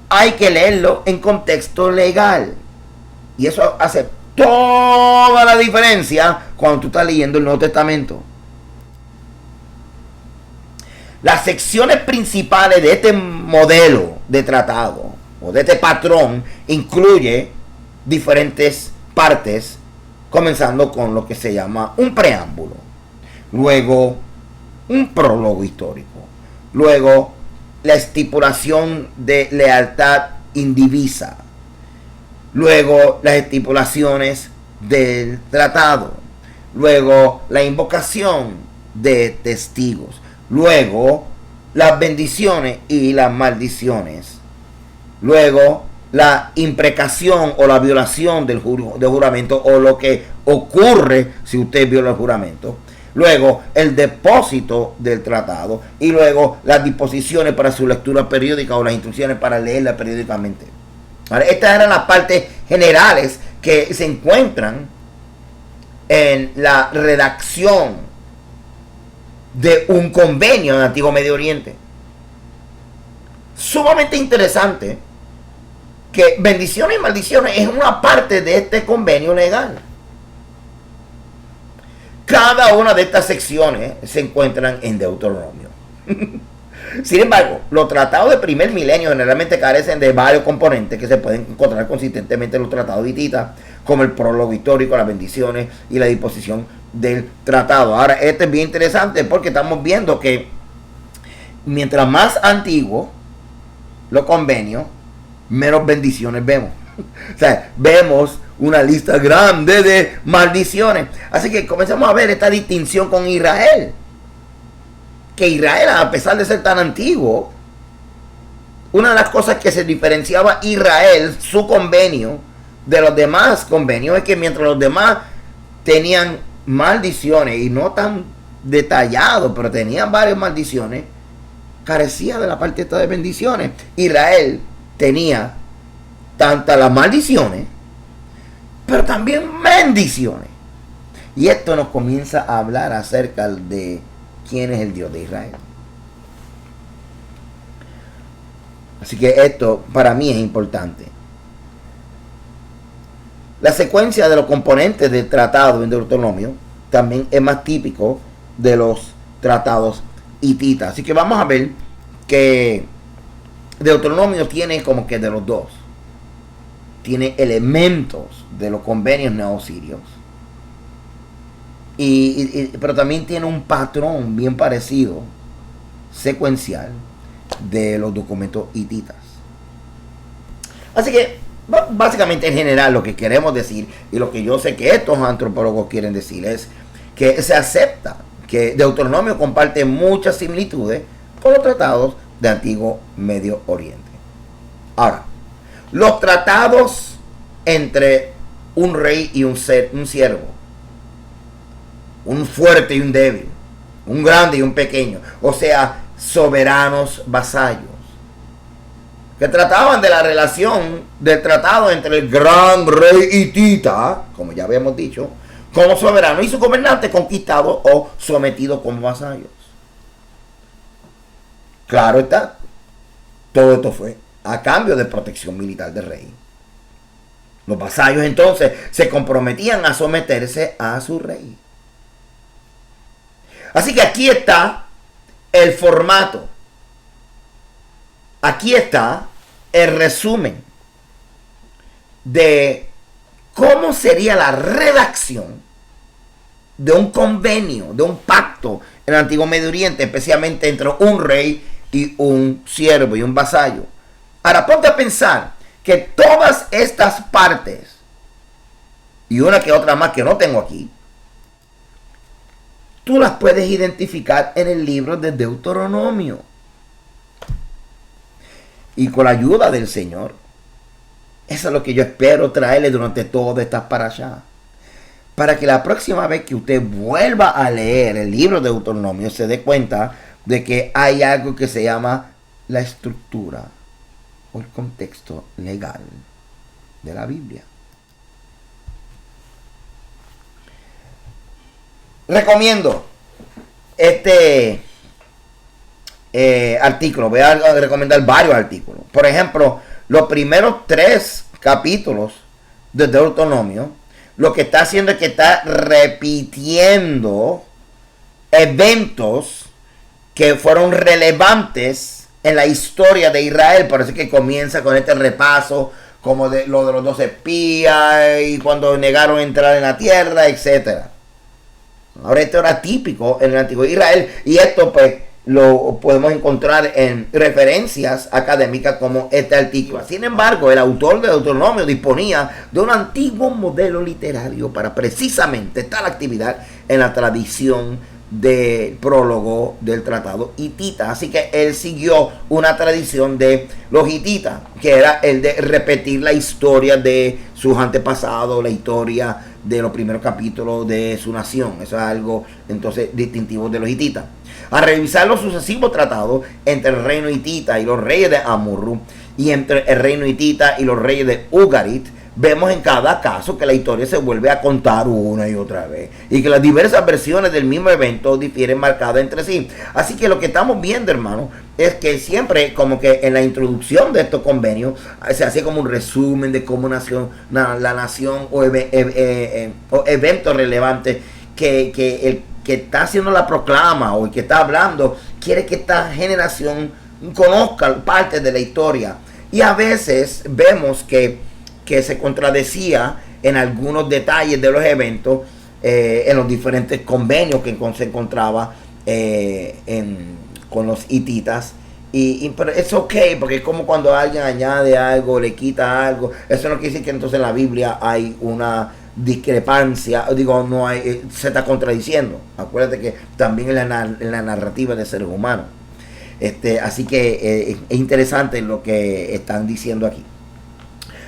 A: hay que leerlo en contexto legal. Y eso hace toda la diferencia cuando tú estás leyendo el Nuevo Testamento. Las secciones principales de este modelo de tratado o de este patrón incluye diferentes partes, comenzando con lo que se llama un preámbulo, luego un prólogo histórico, luego la estipulación de lealtad indivisa, luego las estipulaciones del tratado, luego la invocación de testigos, luego las bendiciones y las maldiciones, luego la imprecación o la violación del juramento o lo que ocurre si usted viola el juramento, luego el depósito del tratado y luego las disposiciones para su lectura periódica o las instrucciones para leerla periódicamente. ¿Vale? Estas eran las partes generales que se encuentran en la redacción de un convenio en el Antiguo Medio Oriente. Sumamente interesante que bendiciones y maldiciones es una parte de este convenio legal. Cada una de estas secciones se encuentran en Deuteronomio. Sin embargo, los tratados de primer milenio generalmente carecen de varios componentes que se pueden encontrar consistentemente en los tratados hititas, como el prólogo histórico, las bendiciones y la disposición del tratado. Ahora, este es bien interesante porque estamos viendo que mientras más antiguo los convenios, menos bendiciones vemos. O sea, vemos una lista grande de maldiciones. Así que comenzamos a ver esta distinción con Israel. Que Israel, a pesar de ser tan antiguo, una de las cosas que se diferenciaba Israel, su convenio, de los demás convenios es que mientras los demás tenían maldiciones, y no tan detallado, pero tenían varias maldiciones, carecía de la parte esta de bendiciones. Israel tenía tantas las maldiciones, pero también bendiciones. Y esto nos comienza a hablar acerca de quién es el Dios de Israel. Así que esto para mí es importante. La secuencia de los componentes del tratado en Deuteronomio también es más típico de los tratados hititas. Así que vamos a ver que Deuteronomio tiene como que de los dos. Tiene elementos de los convenios neosirios. Pero también tiene un patrón bien parecido, secuencial, de los documentos hititas. Así que básicamente en general lo que queremos decir, y lo que yo sé que estos antropólogos quieren decir, es que se acepta que Deuteronomio comparte muchas similitudes con los tratados de Antiguo Medio Oriente. Ahora, los tratados entre un rey y un siervo, un fuerte y un débil, un grande y un pequeño, o sea, soberanos vasallos, que trataban de la relación del tratado entre el gran rey hitita, como ya habíamos dicho, como soberano, y su gobernante conquistado o sometido como vasallos. Claro está, todo esto fue a cambio de protección militar del rey. Los vasallos entonces se comprometían a someterse a su rey. Así que aquí está el formato. Aquí está el resumen de cómo sería la redacción de un convenio, de un pacto en el Antiguo Medio Oriente, especialmente entre un rey y un siervo y un vasallo. Ahora ponte a pensar que todas estas partes, y una que otra más que no tengo aquí, tú las puedes identificar en el libro de Deuteronomio. Y con la ayuda del Señor, eso es lo que yo espero traerle durante todas estas parashá. Para que la próxima vez que usted vuelva a leer el libro de Deuteronomio se dé cuenta de que hay algo que se llama la estructura o el contexto legal de la Biblia. Recomiendo este artículo. Voy a recomendar varios artículos. Por ejemplo, los primeros 3 capítulos de Deuteronomio, lo que está haciendo es que está repitiendo eventos que fueron relevantes en la historia de Israel. Por eso es que comienza con este repaso, como de lo de los 12 espías y cuando negaron entrar en la tierra, etcétera. Ahora esto era típico en el antiguo Israel, y esto pues lo podemos encontrar en referencias académicas como este artículo. Sin embargo, el autor de Deuteronomio disponía de un antiguo modelo literario para precisamente tal actividad en la tradición del prólogo del tratado hitita. Así que él siguió una tradición de los hititas, que era el de repetir la historia de sus antepasados, la historia de los primeros capítulos de su nación. Eso es algo entonces distintivo de los hititas. A revisar los sucesivos tratados entre el reino hitita y los reyes de Amurru, y entre el reino hitita y los reyes de Ugarit, vemos en cada caso que la historia se vuelve a contar una y otra vez, y que las diversas versiones del mismo evento difieren marcadas entre sí. Así que lo que estamos viendo, hermano, es que siempre como que en la introducción de estos convenios se hace como un resumen de cómo nació la nación o eventos relevantes que el que está haciendo la proclama o el que está hablando quiere que esta generación conozca parte de la historia. Y a veces vemos que se contradecía en algunos detalles de los eventos en los diferentes convenios que se encontraba con los hititas. Pero es ok, porque es como cuando alguien añade algo, le quita algo. Eso no quiere decir que entonces en la Biblia hay una discrepancia, digo, no hay, se está contradiciendo. Acuérdate que también en la narrativa de seres humanos. Así que es interesante lo que están diciendo aquí.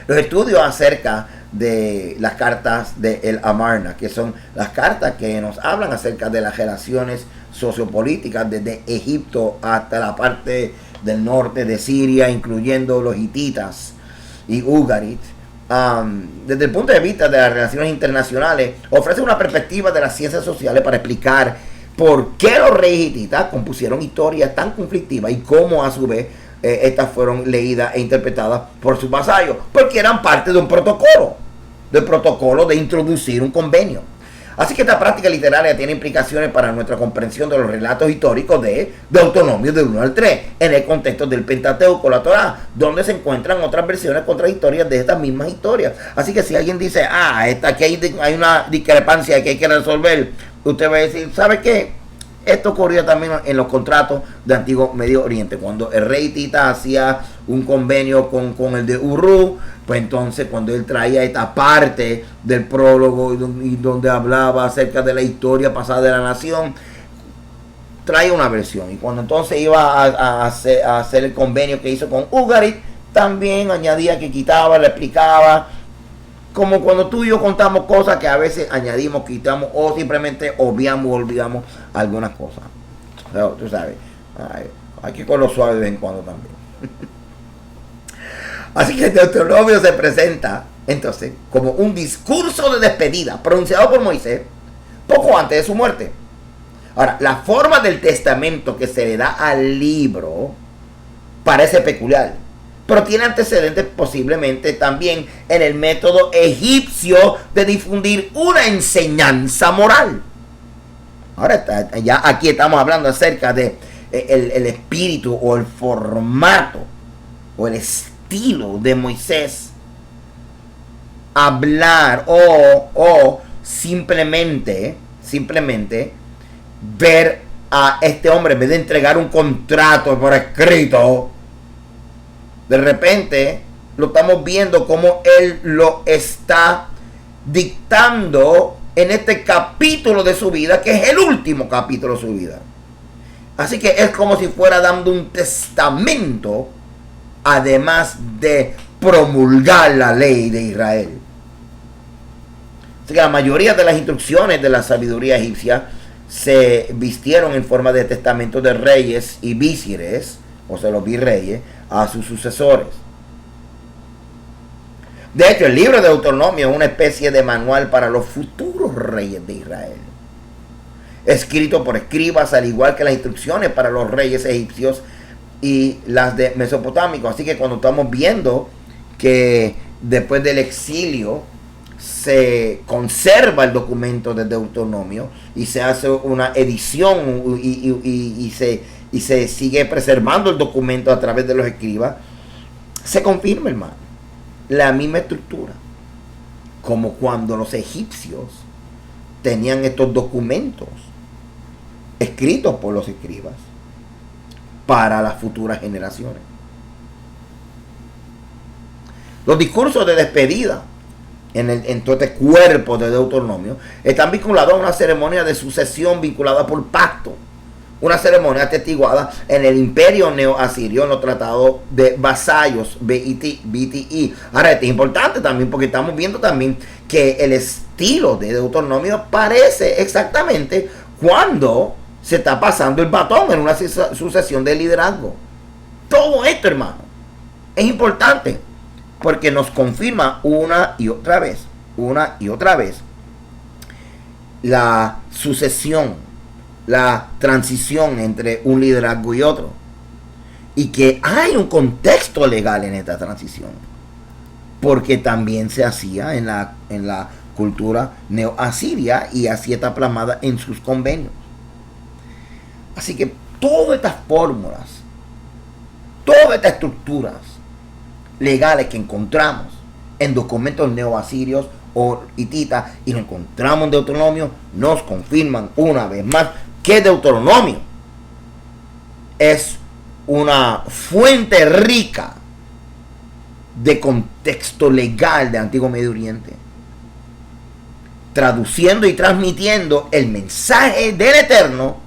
A: Los estudios acerca de las cartas de El Amarna, que son las cartas que nos hablan acerca de las relaciones sociopolíticas desde Egipto hasta la parte del norte de Siria, incluyendo los hititas y Ugarit. Desde el punto de vista de las relaciones internacionales, ofrece una perspectiva de las ciencias sociales para explicar por qué los reyes hititas compusieron historias tan conflictivas y cómo a su vez estas fueron leídas e interpretadas por sus vasallos, porque eran parte de un protocolo, del protocolo de introducir un convenio. Así que esta práctica literaria tiene implicaciones para nuestra comprensión de los relatos históricos de Deuteronomio del 1 al 3, en el contexto del Pentateuco, la Torá, donde se encuentran otras versiones contradictorias de estas mismas historias. Así que si alguien dice, aquí hay una discrepancia que hay que resolver, usted va a decir, ¿sabe qué? Esto ocurría también en los contratos de Antiguo Medio Oriente. Cuando el rey Tita hacía un convenio con el de Urru, pues entonces cuando él traía esta parte del prólogo y donde hablaba acerca de la historia pasada de la nación, traía una versión. Y cuando entonces iba a hacer el convenio que hizo con Ugarit, también añadía que quitaba, le explicaba. Como cuando tú y yo contamos cosas que a veces añadimos, quitamos o simplemente obviamos o olvidamos algunas cosas. Pero, tú sabes, hay que con lo suave de vez en cuando también. Así que el Deuteronomio se presenta entonces como un discurso de despedida pronunciado por Moisés poco antes de su muerte. Ahora, la forma del testamento que se le da al libro parece peculiar, pero tiene antecedentes posiblemente también en el método egipcio de difundir una enseñanza moral. Ahora, ya aquí estamos hablando acerca de el espíritu o el formato o el estilo de Moisés hablar o simplemente ver a este hombre en vez de entregar un contrato por escrito. De repente lo estamos viendo como él lo está dictando en este capítulo de su vida, que es el último capítulo de su vida. Así que es como si fuera dando un testamento, además de promulgar la ley de Israel. Así que la mayoría de las instrucciones de la sabiduría egipcia se vistieron en forma de testamentos de reyes y visires, o sea, los virreyes, a sus sucesores. De hecho, el libro de Deuteronomio es una especie de manual para los futuros reyes de Israel, escrito por escribas, al igual que las instrucciones para los reyes egipcios y las de Mesopotámico. Así que cuando estamos viendo que después del exilio se conserva el documento de Deuteronomio y se hace una edición y se sigue preservando el documento a través de los escribas, se confirma, hermano, la misma estructura como cuando los egipcios tenían estos documentos escritos por los escribas para las futuras generaciones. Los discursos de despedida en todo este cuerpo de Deuteronomio están vinculados a una ceremonia de sucesión vinculada por pacto, una ceremonia atestiguada en el imperio neoasirio en los tratados de vasallos BTI. Ahora, esto es importante también porque estamos viendo también que el estilo de Deuteronomio parece exactamente cuando se está pasando el batón en una sucesión de liderazgo. Todo esto, hermano, es importante porque nos confirma una y otra vez la sucesión, la transición entre un liderazgo y otro, y que hay un contexto legal en esta transición, porque también se hacía en la cultura neoasiria y así está plasmada en sus convenios. Así que todas estas fórmulas, todas estas estructuras legales que encontramos en documentos neoasirios o hititas y lo encontramos en Deuteronomio, nos confirman una vez más que Deuteronomio es una fuente rica de contexto legal de Antiguo Medio Oriente, traduciendo y transmitiendo el mensaje del Eterno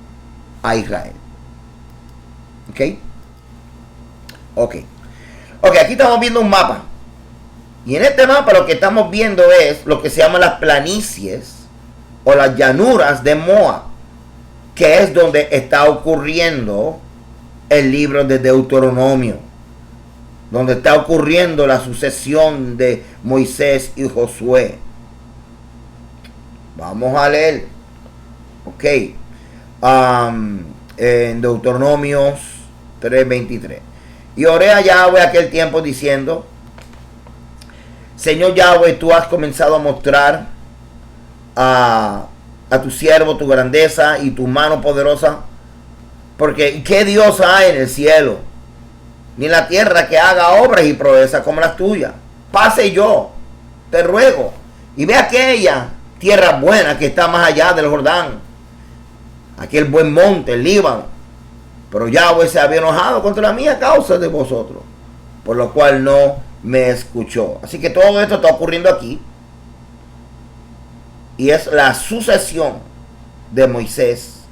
A: a Israel. Ok, aquí estamos viendo un mapa Y en este mapa lo que estamos viendo es lo que se llama las planicies o las llanuras de Moab, que es donde está ocurriendo el libro de Deuteronomio, donde está ocurriendo la sucesión de Moisés y Josué. Vamos a leer. Ok. En Deuteronomios 3:23. Y oré a Yahweh aquel tiempo diciendo: Señor Yahweh, tú has comenzado a mostrar a tu siervo tu grandeza y tu mano poderosa, porque ¿qué Dios hay en el cielo ni en la tierra que haga obras y proezas como las tuyas? Pase yo, te ruego, y ve aquella tierra buena que está más allá del Jordán, aquel buen monte, el Líbano. Pero Yahweh se había enojado contra mí a causa de vosotros, por lo cual no me escuchó. Así que todo esto está ocurriendo aquí, y es la sucesión de Moisés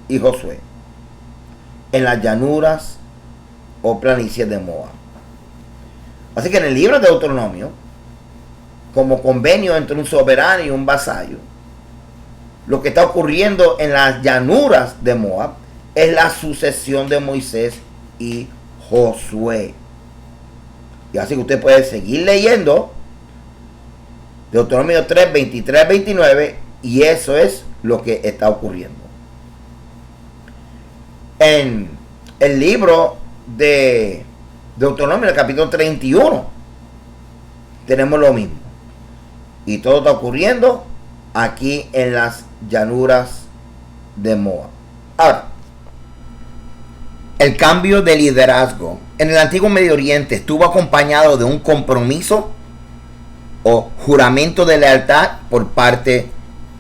A: y Josué en las llanuras o planicies de Moab. Así que en el libro de Deuteronomio, como convenio entre un soberano y un vasallo, lo que está ocurriendo en las llanuras de Moab es la sucesión de Moisés y Josué. Y así que usted puede seguir leyendo Deuteronomio 3, 23, 29, y eso es lo que está ocurriendo. En el libro de Deuteronomio, el capítulo 31, tenemos lo mismo. Y todo está ocurriendo aquí en las llanuras de Moab. Ahora, el cambio de liderazgo en el antiguo Medio Oriente estuvo acompañado de un compromiso o juramento de lealtad por parte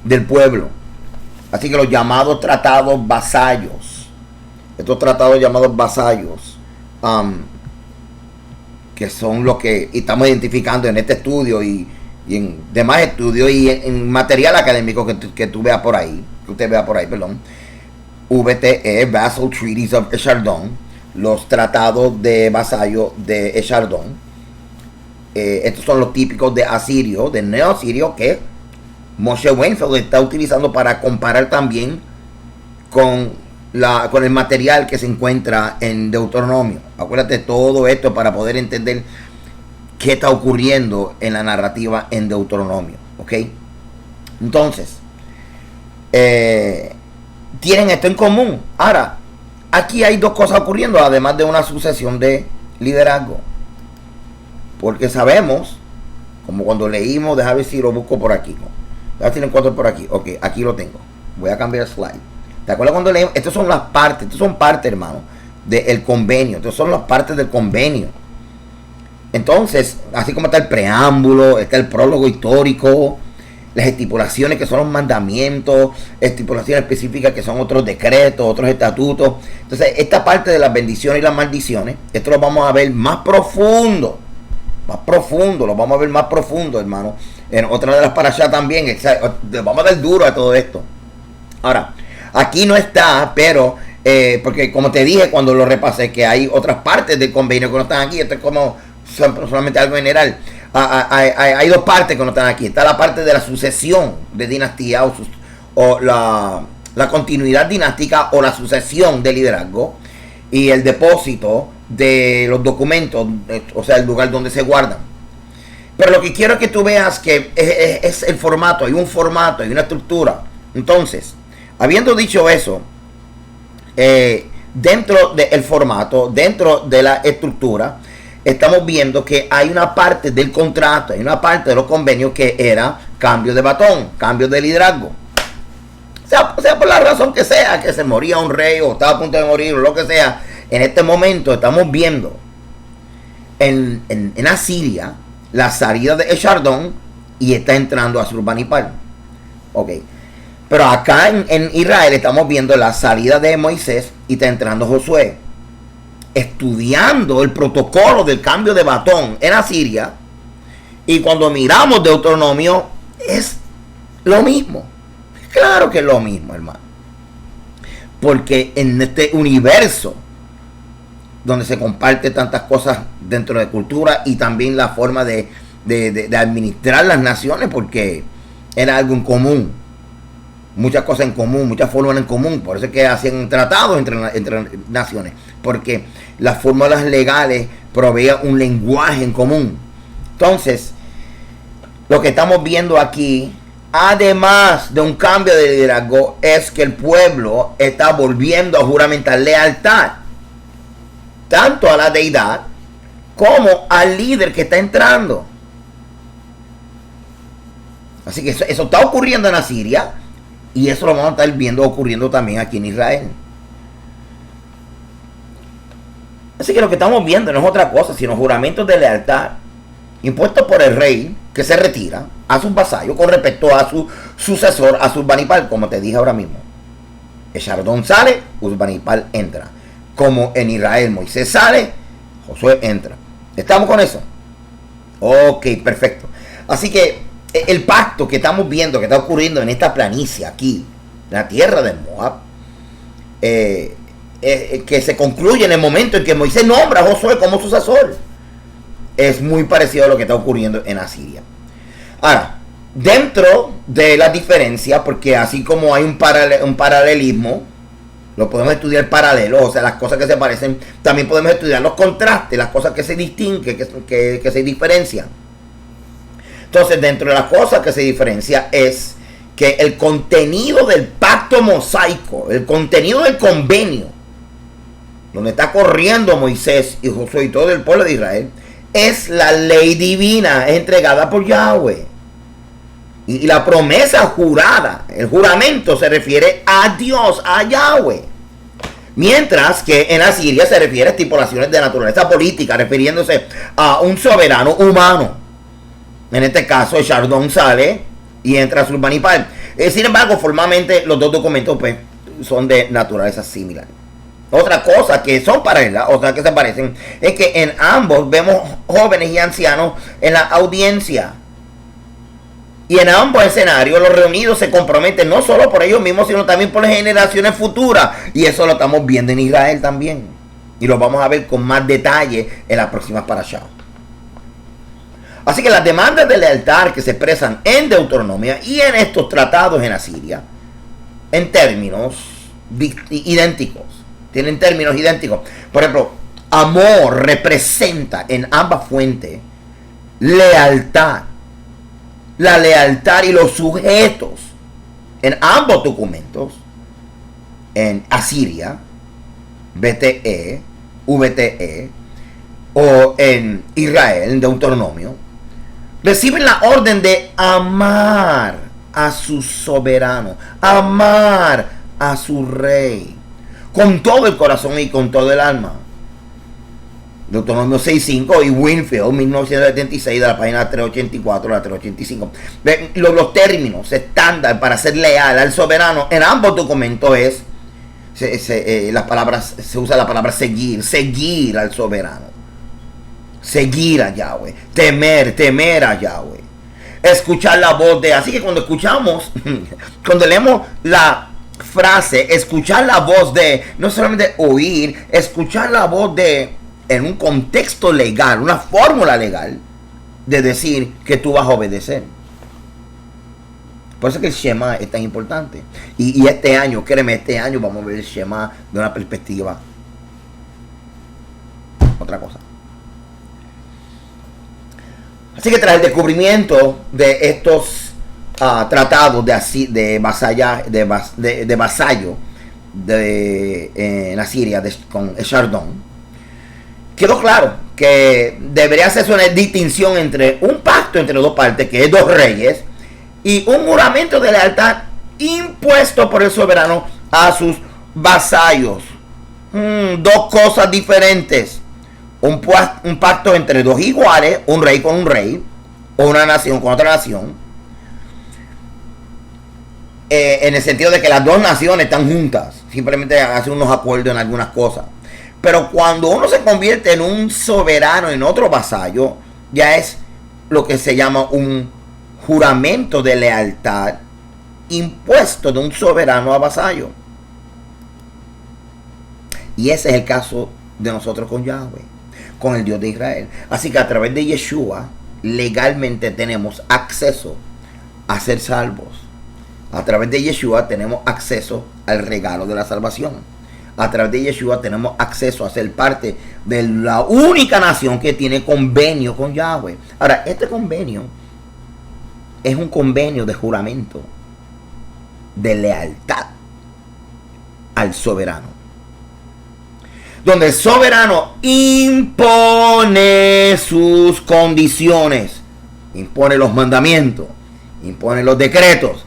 A: del pueblo. Así que los llamados tratados vasallos, estos tratados llamados vasallos, que son los que estamos identificando en este estudio y en demás estudios y en material académico que tú veas por ahí, que usted vea por ahí, perdón. VTE, Vassal Treaties of Echardon, los tratados de vasallo de Echardon. Estos son los típicos de asirio, de neoasirio, que Moshe Weinfeld está utilizando para comparar también con el material que se encuentra en Deuteronomio. Acuérdate de todo esto para poder entender qué está ocurriendo en la narrativa en Deuteronomio. ¿Ok? Entonces, tienen esto en común. Ahora, aquí hay dos cosas ocurriendo, además de una sucesión de liderazgo. Porque sabemos, como cuando leímos, déjame ver si lo busco por aquí. Déjame ver si lo encuentro por aquí. Ok, aquí lo tengo. Voy a cambiar el slide. ¿Te acuerdas cuando leímos? Estas son las partes, estas son partes, hermano, del convenio. Estas son las partes del convenio. Entonces, así como está el preámbulo, está el prólogo histórico, las estipulaciones que son los mandamientos, estipulaciones específicas que son otros decretos, otros estatutos. Entonces, esta parte de las bendiciones y las maldiciones, esto lo vamos a ver más profundo. Lo vamos a ver más profundo, hermano. En otra de las parashas también, vamos a dar duro a todo esto. Ahora, aquí no está, pero, porque como te dije cuando lo repasé, que hay otras partes del convenio que no están aquí. Esto es como solamente algo general. Hay dos partes que no están aquí. Está la parte de la sucesión de dinastía o la continuidad dinástica o la sucesión de liderazgo y el depósito de los documentos, o sea, el lugar donde se guardan. Pero lo que quiero es que tú veas que es el formato, hay un formato, hay una estructura. Entonces, habiendo dicho eso, dentro del formato, dentro de la estructura, estamos viendo que hay una parte del contrato, hay una parte de los convenios que era cambio de batón, cambio de liderazgo. O sea por la razón que sea, que se moría un rey o estaba a punto de morir o lo que sea. En este momento estamos viendo en Asiria la salida de Echardon y está entrando Asurbanipal. Ok. Pero acá en Israel estamos viendo la salida de Moisés y está entrando Josué. Estudiando el protocolo del cambio de batón en Asiria. Y cuando miramos Deuteronomio es lo mismo. Claro que es lo mismo, hermano. Porque en este universo donde se comparte tantas cosas dentro de cultura y también la forma de administrar las naciones, porque era algo en común, muchas cosas en común, muchas fórmulas en común. Por eso es que hacían tratados entre naciones, porque las fórmulas legales proveían un lenguaje en común. Entonces, lo que estamos viendo aquí, además de un cambio de liderazgo, es que el pueblo está volviendo a juramentar lealtad, tanto a la deidad como al líder que está entrando. Así que eso está ocurriendo en Asiria, y eso lo vamos a estar viendo ocurriendo también aquí en Israel. Así que lo que estamos viendo no es otra cosa sino juramentos de lealtad impuestos por el rey, que se retira a sus vasallos con respecto a su sucesor, a Surbanipal, como te dije ahora mismo. Eshardón sale, Surbanipal entra. Como en Israel Moisés sale, Josué entra. ¿Estamos con eso? Ok, perfecto. Así que el pacto que estamos viendo, que está ocurriendo en esta planicie aquí, la tierra de Moab, que se concluye en el momento en que Moisés nombra a Josué como sucesor, es muy parecido a lo que está ocurriendo en Asiria. Ahora, dentro de la diferencia, porque así como hay un paralelismo, lo podemos estudiar paralelo, o sea, las cosas que se parecen, también podemos estudiar los contrastes, las cosas que se distinguen, que se diferencian. Entonces, dentro de las cosas que se diferencia es que el contenido del pacto mosaico, el contenido del convenio, donde está corriendo Moisés y Josué y todo el pueblo de Israel, es la ley divina entregada por Yahweh. Y la promesa jurada, el juramento se refiere a Dios, a Yahweh. Mientras que en Asiria se refiere a estipulaciones de naturaleza política, refiriéndose a un soberano humano. En este caso, Eshardón sale y entra Surbanipal. Sin embargo, formalmente los dos documentos pues, son de naturaleza similar. Otra cosa que son paralelas, otra que se parecen, es que en ambos vemos jóvenes y ancianos en la audiencia. Y en ambos escenarios los reunidos se comprometen no solo por ellos mismos, sino también por las generaciones futuras. Y eso lo estamos viendo en Israel también. Y lo vamos a ver con más detalle en las próximas parashá. Así que las demandas de lealtad que se expresan en Deuteronomia y en estos tratados en Asiria, en términos idénticos, tienen términos idénticos. Por ejemplo, amor representa en ambas fuentes lealtad. La lealtad y los sujetos en ambos documentos, en Asiria, BTE, VTE, o en Israel, en Deuteronomio, reciben la orden de amar a su soberano, amar a su rey, con todo el corazón y con todo el alma. Deuteronomio 6.5 y Winfield 1976 de la página 384 a la 385. Los términos estándar para ser leal al soberano en ambos documentos es las palabras, se usa la palabra seguir al soberano, seguir a Yahweh, temer a Yahweh, escuchar la voz de. Así que cuando escuchamos, cuando leemos la frase escuchar la voz de, no solamente oír, escuchar la voz de en un contexto legal, una fórmula legal de decir que tú vas a obedecer. Por eso es que el Shema es tan importante. Y este año, créeme, este año vamos a ver el Shema de una perspectiva. Otra cosa. Así que tras el descubrimiento de estos tratados de vasallo en Asiria con Eshardón, quedó claro que debería hacerse una distinción entre un pacto entre dos partes, que es dos reyes, y un juramento de lealtad impuesto por el soberano a sus vasallos. Dos cosas diferentes. Un pacto entre dos iguales, un rey con un rey, o una nación con otra nación, en el sentido de que las dos naciones están juntas, simplemente hacen unos acuerdos en algunas cosas. Pero cuando uno se convierte en un soberano en otro vasallo, ya es lo que se llama un juramento de lealtad impuesto de un soberano a vasallo. Y ese es el caso de nosotros con Yahweh, con el Dios de Israel. Así que a través de Yeshua legalmente tenemos acceso a ser salvos. A través de Yeshua tenemos acceso al regalo de la salvación. A través de Yeshua tenemos acceso a ser parte de la única nación que tiene convenio con Yahweh. Ahora, este convenio es un convenio de juramento, de lealtad al soberano, donde el soberano impone sus condiciones, impone los mandamientos, impone los decretos.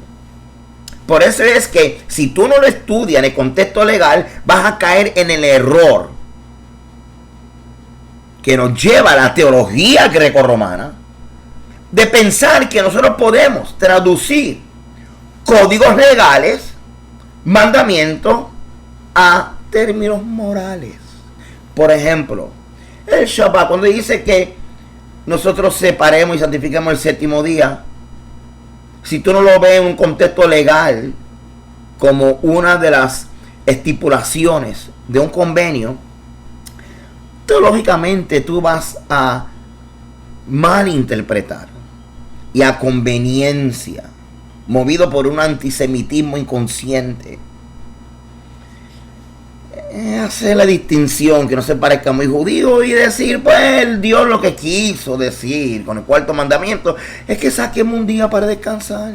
A: Por eso es que si tú no lo estudias en el contexto legal, vas a caer en el error que nos lleva a la teología grecorromana de pensar que nosotros podemos traducir códigos legales, mandamientos, a términos morales. Por ejemplo, el Shabbat, cuando dice que nosotros separemos y santifiquemos el séptimo día, si tú no lo ves en un contexto legal como una de las estipulaciones de un convenio, teológicamente tú vas a malinterpretar y a conveniencia, movido por un antisemitismo inconsciente, hacer la distinción que no se parezca muy judío y decir, pues Dios lo que quiso decir con el cuarto mandamiento es que saquemos un día para descansar.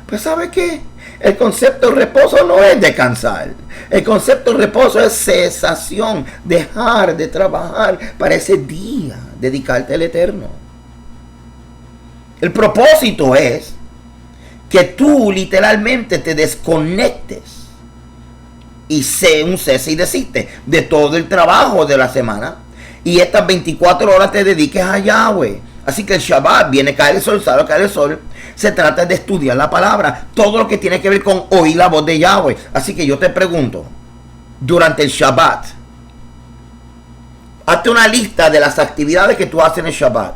A: Pues ¿sabe qué? El concepto de reposo no es descansar. El concepto de reposo es cesación, dejar de trabajar para ese día, dedicarte al Eterno. El propósito es que tú literalmente te desconectes y un cese y desiste de todo el trabajo de la semana y estas 24 horas te dediques a Yahweh. Así que el Shabbat, viene a caer el sol, sale a caer el sol, se trata de estudiar la palabra, todo lo que tiene que ver con oír la voz de Yahweh. Así que yo te pregunto, durante el Shabbat, hazte una lista de las actividades que tú haces en el Shabbat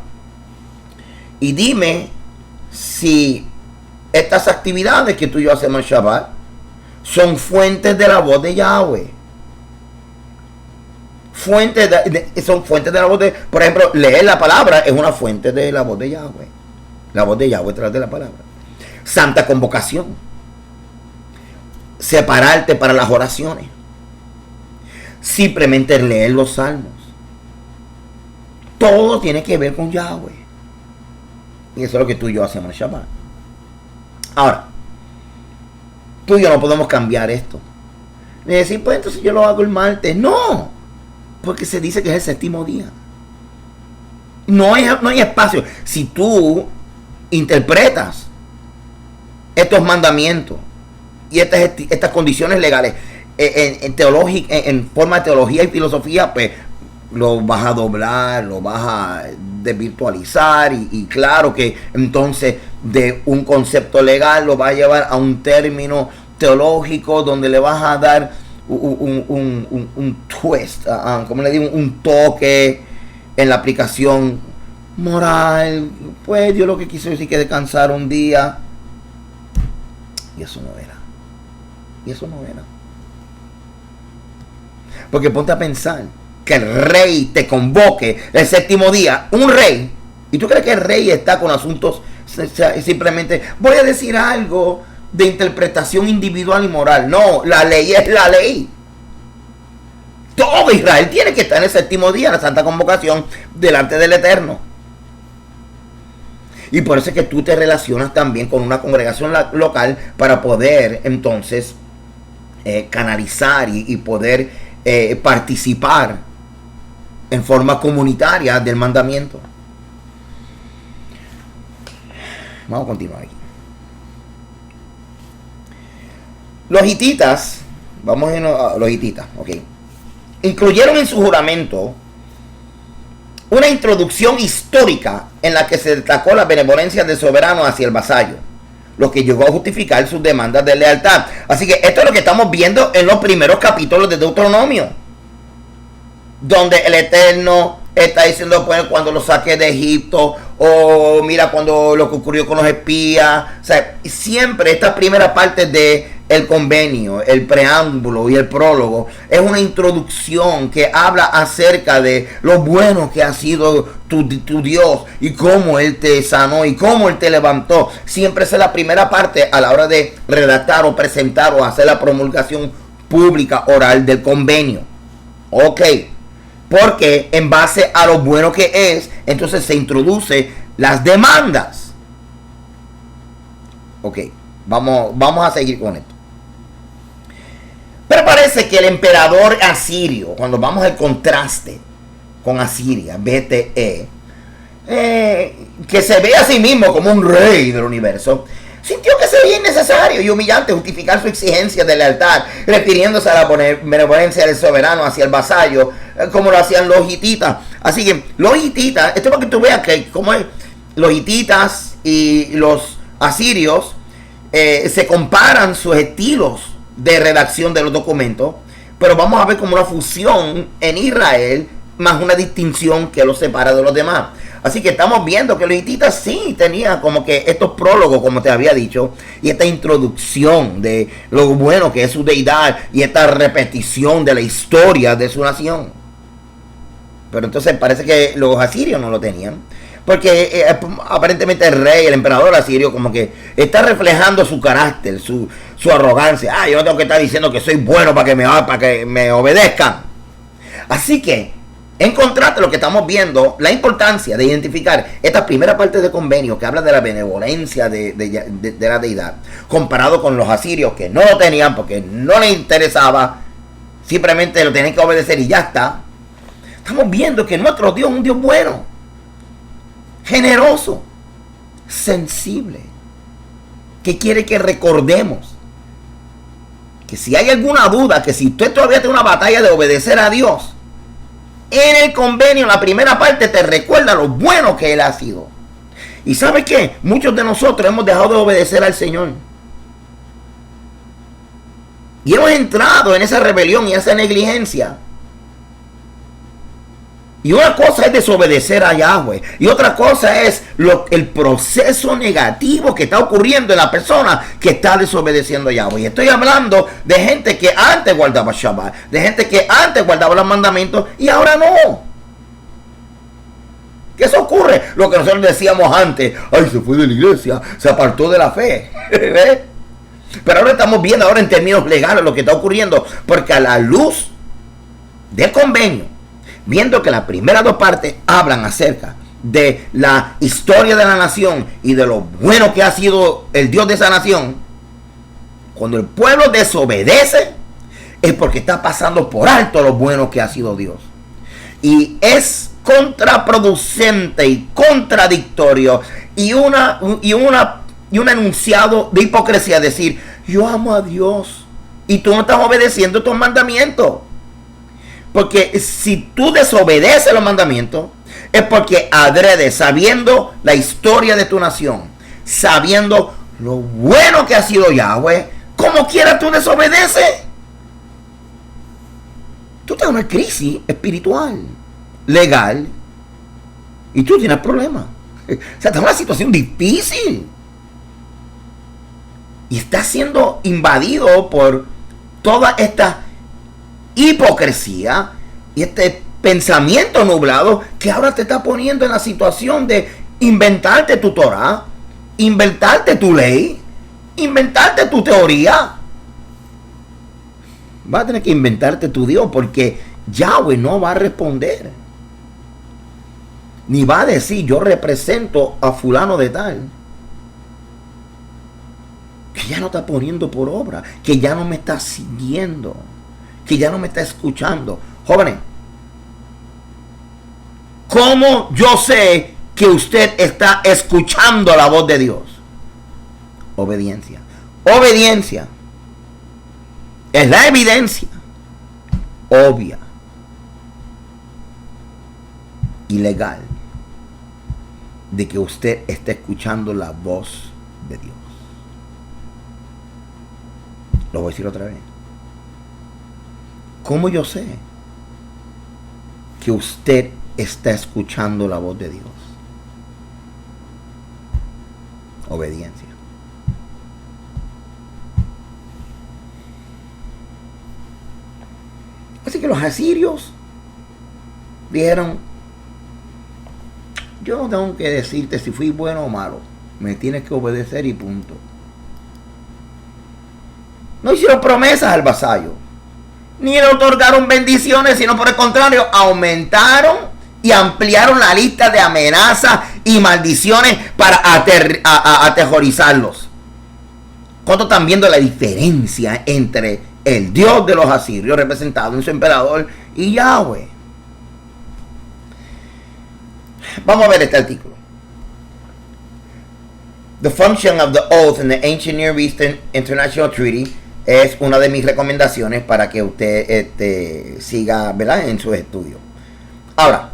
A: y dime si estas actividades que tú y yo hacemos en el Shabbat son fuentes de la voz de Yahweh. Son fuentes de la voz de... Por ejemplo, leer la palabra es una fuente de la voz de Yahweh. La voz de Yahweh tras de la palabra. Santa convocación. Separarte para las oraciones. Simplemente leer los salmos. Todo tiene que ver con Yahweh. Y eso es lo que tú y yo hacemos en el Shabbat. Ahora, tú y yo no podemos cambiar esto. Y decir, pues entonces yo lo hago el martes. No, porque se dice que es el séptimo día. No hay espacio. Si tú interpretas estos mandamientos y estas condiciones legales en forma de teología y filosofía, pues lo vas a doblar, lo vas a desvirtualizar y claro que entonces de un concepto legal lo vas a llevar a un término teológico donde le vas a dar un twist, como le digo, un toque en la aplicación moral. Pues Dios lo que quiso decir que descansar un día, y eso no era. Porque ponte a pensar que el rey te convoque el séptimo día, un rey, y tú crees que el rey está con asuntos simplemente, voy a decir algo de interpretación individual y moral. No, la ley es la ley. Todo Israel tiene que estar en el séptimo día, la santa convocación, delante del Eterno. Y por eso es que tú te relacionas también con una congregación local para poder entonces canalizar y poder participar en forma comunitaria del mandamiento. Vamos a continuar aquí. Los hititas, vamos a los hititas, ok, incluyeron en su juramento una introducción histórica en la que se destacó la benevolencia del soberano hacia el vasallo, lo que llegó a justificar sus demandas de lealtad. Así que esto es lo que estamos viendo en los primeros capítulos de Deuteronomio, donde el Eterno está diciendo, pues, cuando lo saqué de Egipto, o mira cuando lo que ocurrió con los espías. O sea, siempre esta primera parte de el convenio, el preámbulo y el prólogo es una introducción que habla acerca de lo bueno que ha sido tu Dios y cómo Él te sanó y cómo Él te levantó. Siempre es la primera parte a la hora de redactar o presentar o hacer la promulgación pública oral del convenio. Ok, porque en base a lo bueno que es, entonces se introduce las demandas. Ok, vamos a seguir con esto. Pero parece que el emperador asirio, cuando vamos al contraste con Asiria, BTE, que se ve a sí mismo como un rey del universo, sintió que sería innecesario y humillante justificar su exigencia de lealtad, refiriéndose a la benevolencia del soberano hacia el vasallo, como lo hacían los hititas. Así que los hititas, esto es para que tú veas que como los hititas y los asirios se comparan sus estilos de redacción de los documentos, pero vamos a ver como una fusión en Israel más una distinción que los separa de los demás. Así que estamos viendo que los hititas sí tenían como que estos prólogos, como te había dicho, y esta introducción de lo bueno que es su deidad y esta repetición de la historia de su nación. Pero entonces parece que los asirios no lo tenían, porque aparentemente el rey, el emperador asirio, como que está reflejando su carácter, su arrogancia. Yo no tengo que estar diciendo que soy bueno para que me obedezcan. Así que, en contraste, lo que estamos viendo, la importancia de identificar esta primera parte del convenio que habla de la benevolencia de la deidad, comparado con los asirios que no lo tenían porque no les interesaba, simplemente lo tenían que obedecer y ya está. Estamos viendo que nuestro Dios es un Dios bueno, generoso, sensible, que quiere que recordemos que si hay alguna duda, que si usted todavía tiene una batalla de obedecer a Dios, en el convenio, en la primera parte, te recuerda lo bueno que Él ha sido. ¿Y sabe qué? Muchos de nosotros hemos dejado de obedecer al Señor. Y hemos entrado en esa rebelión y esa negligencia. Y una cosa es desobedecer a Yahweh. Y otra cosa es el proceso negativo que está ocurriendo en la persona que está desobedeciendo a Yahweh. Y estoy hablando de gente que antes guardaba Shabbat, de gente que antes guardaba los mandamientos y ahora no. ¿Qué eso ocurre? Lo que nosotros decíamos antes. Ay, se fue de la iglesia, se apartó de la fe. Pero ahora estamos viendo ahora en términos legales lo que está ocurriendo. Porque a la luz del convenio, viendo que las primeras dos partes hablan acerca de la historia de la nación y de lo bueno que ha sido el Dios de esa nación, cuando el pueblo desobedece es porque está pasando por alto lo bueno que ha sido Dios. Y es contraproducente y contradictorio y un enunciado de hipocresía decir: yo amo a Dios y tú no estás obedeciendo estos mandamientos. Porque si tú desobedeces los mandamientos, es porque adrede, sabiendo la historia de tu nación, sabiendo lo bueno que ha sido Yahweh, como quiera tú desobedeces. Tú estás en una crisis espiritual, legal, y tú tienes problemas. O sea, estás en una situación difícil. Y estás siendo invadido por toda esta hipocresía y este pensamiento nublado que ahora te está poniendo en la situación de inventarte tu Torah, inventarte tu ley, inventarte tu teoría. Vas a tener que inventarte tu Dios, porque Yahweh no va a responder, ni va a decir: yo represento a fulano de tal, que ya no está poniendo por obra, que ya no me está siguiendo, que ya no me está escuchando. Jóvenes, ¿cómo yo sé que usted está escuchando la voz de Dios? Obediencia. Obediencia es la evidencia obvia y legal de que usted está escuchando la voz de Dios. Lo voy a decir otra vez. ¿Cómo yo sé que usted está escuchando la voz de Dios? Obediencia. que los asirios dijeron, yo no tengo que decirte si fui bueno o malo, me tienes que obedecer y punto. No hicieron promesas al vasallo, ni le otorgaron bendiciones, sino por el contrario, aumentaron y ampliaron la lista de amenazas y maldiciones para aterrorizarlos. ¿Cuánto están viendo la diferencia entre el Dios de los asirios, representado en su emperador, y Yahweh? Vamos a ver este artículo. The function of the oath in the ancient Near Eastern International Treaty es una de mis recomendaciones para que usted siga, ¿verdad?, en sus estudios. Ahora,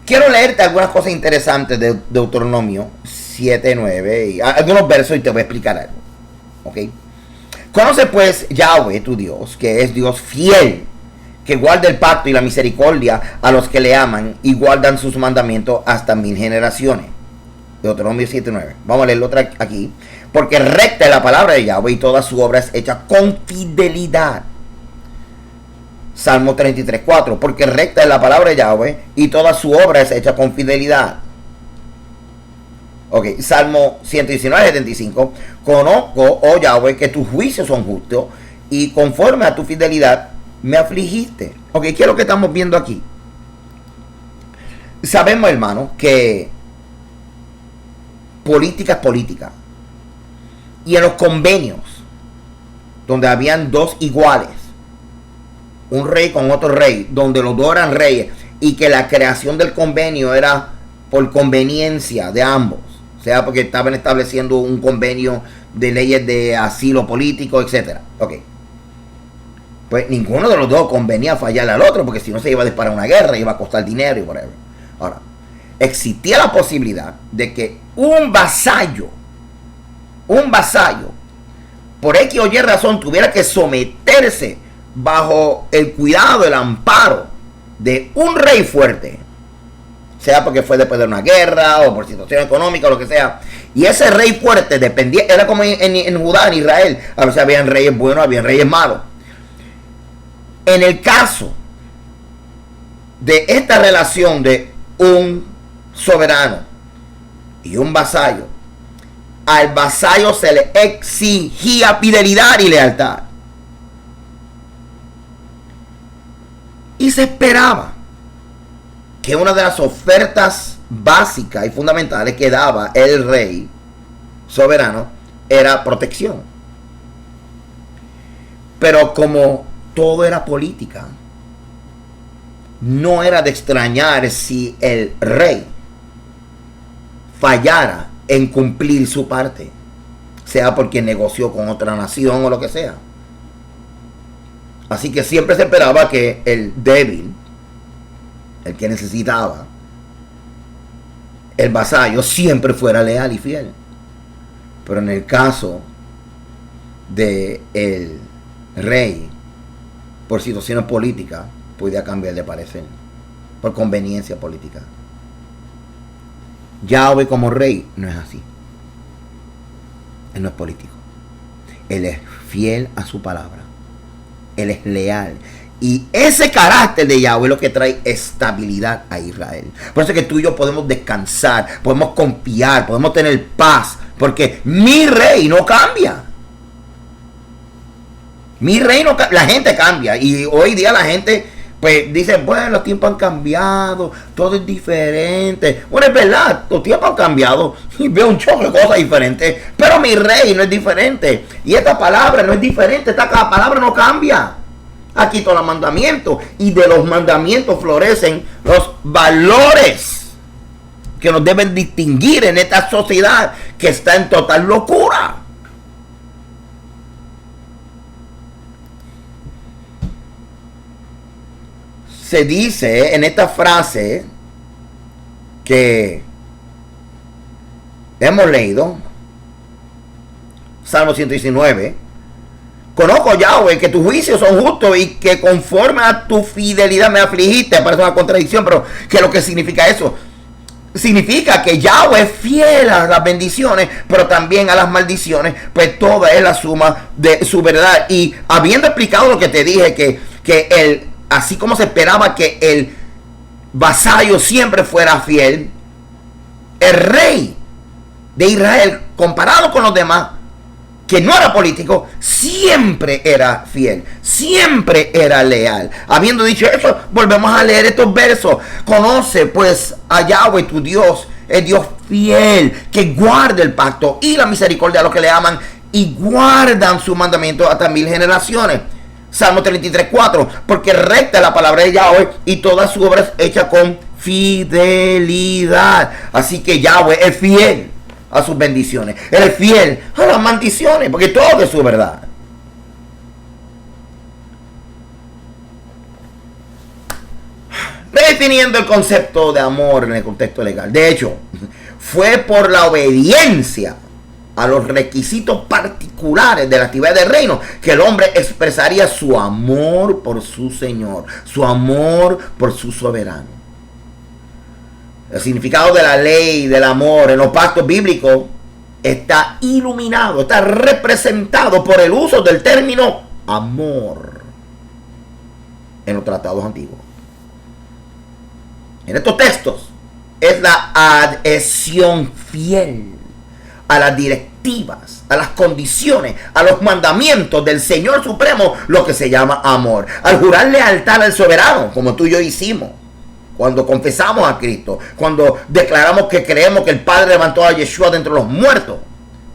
A: quiero leerte algunas cosas interesantes de Deuteronomio 7:9 y algunos versos y te voy a explicar algo. ¿Ok? Conoce pues Yahweh, tu Dios, que es Dios fiel, que guarda el pacto y la misericordia a los que le aman y guardan sus mandamientos hasta 1000 generaciones. Deuteronomio 7:9. Vamos a leerlo otra aquí. Porque recta es la palabra de Yahweh y toda su obra es hecha con fidelidad. Salmo 33:4. Porque recta es la palabra de Yahweh y toda su obra es hecha con fidelidad. Ok, Salmo 119:75. Conozco, oh Yahweh, que tus juicios son justos y conforme a tu fidelidad me afligiste. Ok, ¿qué es lo que estamos viendo aquí? Sabemos, hermano, que política es política. Y en los convenios, donde habían dos iguales, un rey con otro rey, donde los dos eran reyes, y que la creación del convenio era por conveniencia de ambos, o sea, porque estaban estableciendo un convenio de leyes de asilo político, etc. Ok. Pues ninguno de los dos convenía fallarle al otro, porque si no se iba a disparar una guerra, iba a costar dinero y whatever. Ahora, existía la posibilidad de que un vasallo, por X o Y razón, tuviera que someterse bajo el cuidado, el amparo de un rey fuerte, sea porque fue después de una guerra o por situación económica o lo que sea, y ese rey fuerte dependía, era como en Judá, en Israel, a veces habían reyes buenos, habían reyes malos. En el caso de esta relación de un soberano y un vasallo, al vasallo se le exigía fidelidad y lealtad. Y se esperaba que una de las ofertas básicas y fundamentales que daba el rey soberano era protección. Pero como todo era política, no era de extrañar si el rey fallara en cumplir su parte, sea porque negoció con otra nación o lo que sea. Así que siempre se esperaba que el débil, el que necesitaba, el vasallo, siempre fuera leal y fiel. Pero en el caso de el rey, por situaciones políticas, podía cambiar de parecer, por conveniencia política. Yahweh como rey no es así. Él no es político. Él es fiel a su palabra. Él es leal. Y ese carácter de Yahweh es lo que trae estabilidad a Israel. Por eso es que tú y yo podemos descansar, podemos confiar, podemos tener paz. Porque mi rey no cambia. Mi rey no cambia. La gente cambia. Y hoy día la gente pues dice, bueno, los tiempos han cambiado, todo es diferente. Bueno, es verdad, los tiempos han cambiado y veo un chorro de cosas diferentes. Pero mi rey no es diferente. Y esta palabra no es diferente. Esta palabra no cambia. Aquí todos los mandamientos. Y de los mandamientos florecen los valores que nos deben distinguir en esta sociedad que está en total locura. Se dice en esta frase que hemos leído, Salmo 119, conozco, Yahweh, que tus juicios son justos y que conforme a tu fidelidad me afligiste. Parece una contradicción, pero ¿qué es lo que significa eso? Significa que Yahweh es fiel a las bendiciones, pero también a las maldiciones, pues toda es la suma de su verdad. Y habiendo explicado lo que te dije, que el así como se esperaba que el vasallo siempre fuera fiel, el rey de Israel, comparado con los demás, que no era político, siempre era fiel, siempre era leal. Habiendo dicho eso, volvemos a leer estos versos. Conoce pues a Yahweh tu Dios, el Dios fiel, que guarda el pacto y la misericordia a los que le aman y guardan su mandamiento hasta 1000 generaciones. Salmo 33:4, porque recta es la palabra de Yahweh y todas sus obras hechas con fidelidad. Así que Yahweh es fiel a sus bendiciones, Él es fiel a las maldiciones, porque todo es su verdad. Redefiniendo el concepto de amor en el contexto legal. De hecho, fue por la obediencia a los requisitos particulares de la actividad del reino que el hombre expresaría su amor por su Señor, su amor por su soberano. El significado de la ley, del amor en los pactos bíblicos está iluminado, está representado por el uso del término amor en los tratados antiguos. En estos textos es la adhesión fiel a las directivas, a las condiciones, a los mandamientos del Señor Supremo, lo que se llama amor. Al jurar lealtad al soberano, como tú y yo hicimos, cuando confesamos a Cristo, cuando declaramos que creemos que el Padre levantó a Yeshua de entre los muertos.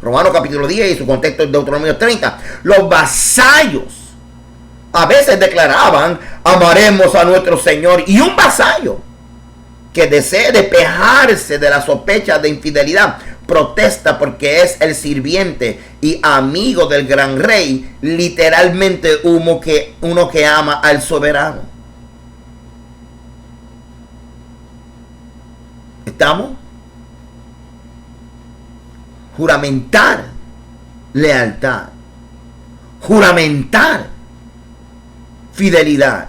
A: Romanos capítulo 10 y su contexto es Deuteronomio 30. Los vasallos a veces declaraban, amaremos a nuestro Señor. Y un vasallo que desee despejarse de la sospecha de infidelidad protesta porque es el sirviente y amigo del gran rey, literalmente uno que ama al soberano. ¿Estamos? Juramentar lealtad, juramentar fidelidad,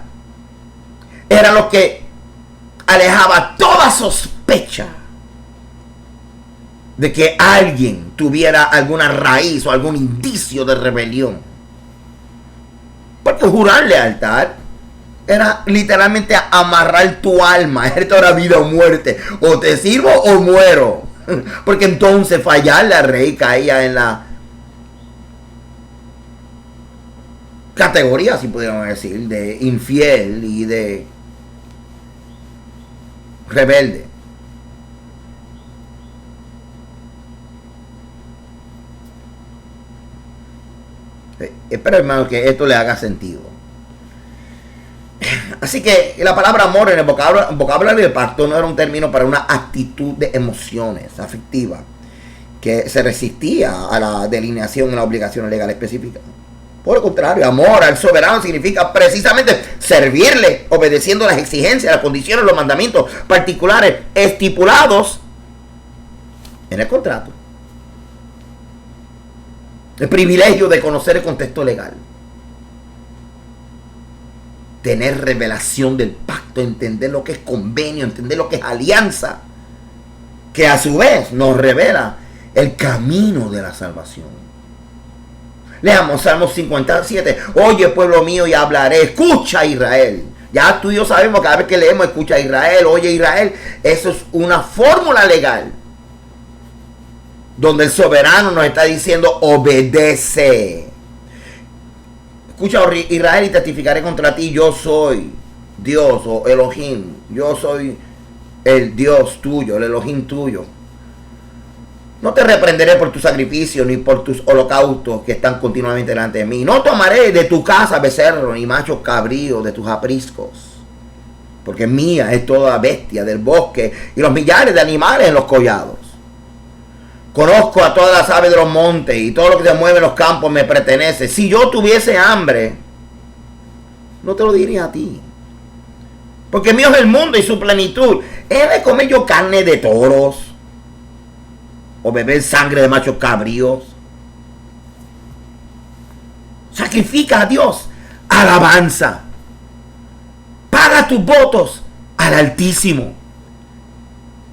A: era lo que alejaba toda sospecha de que alguien tuviera alguna raíz o algún indicio de rebelión. Porque jurar lealtad era literalmente amarrar tu alma. Esto era vida o muerte. O te sirvo o muero. Porque entonces fallarle al rey caía en la categoría, si pudiéramos decir, de infiel y de rebelde. Espero, hermano, que esto le haga sentido. Así que la palabra amor en el vocabulario del pacto no era un término para una actitud de emociones afectivas que se resistía a la delineación en la obligación legal específica. Por el contrario, amor al soberano significa precisamente servirle, obedeciendo las exigencias, las condiciones, los mandamientos particulares estipulados en el contrato. El privilegio de conocer el contexto legal, tener revelación del pacto, entender lo que es convenio, entender lo que es alianza, que a su vez nos revela el camino de la salvación. Leamos Salmo 57. Oye, pueblo mío, y hablaré. Escucha, Israel. Ya tú y yo sabemos, cada vez que leemos, escucha, Israel. Oye, Israel. Eso es una fórmula legal donde el soberano nos está diciendo, obedece. Escucha, Israel, y testificaré contra ti. Yo soy Dios, o Elohim. Yo soy el Dios tuyo, el Elohim tuyo. No te reprenderé por tus sacrificios ni por tus holocaustos que están continuamente delante de mí. No tomaré de tu casa becerro ni machos cabríos de tus apriscos. Porque mía es toda bestia del bosque y los millares de animales en los collados. Conozco a todas las aves de los montes y todo lo que se mueve en los campos me pertenece. Si yo tuviese hambre, no te lo diría a ti. Porque mío es el mundo y su plenitud. ¿He de comer yo carne de toros? ¿O beber sangre de machos cabríos? Sacrifica a Dios alabanza. Paga tus votos al Altísimo.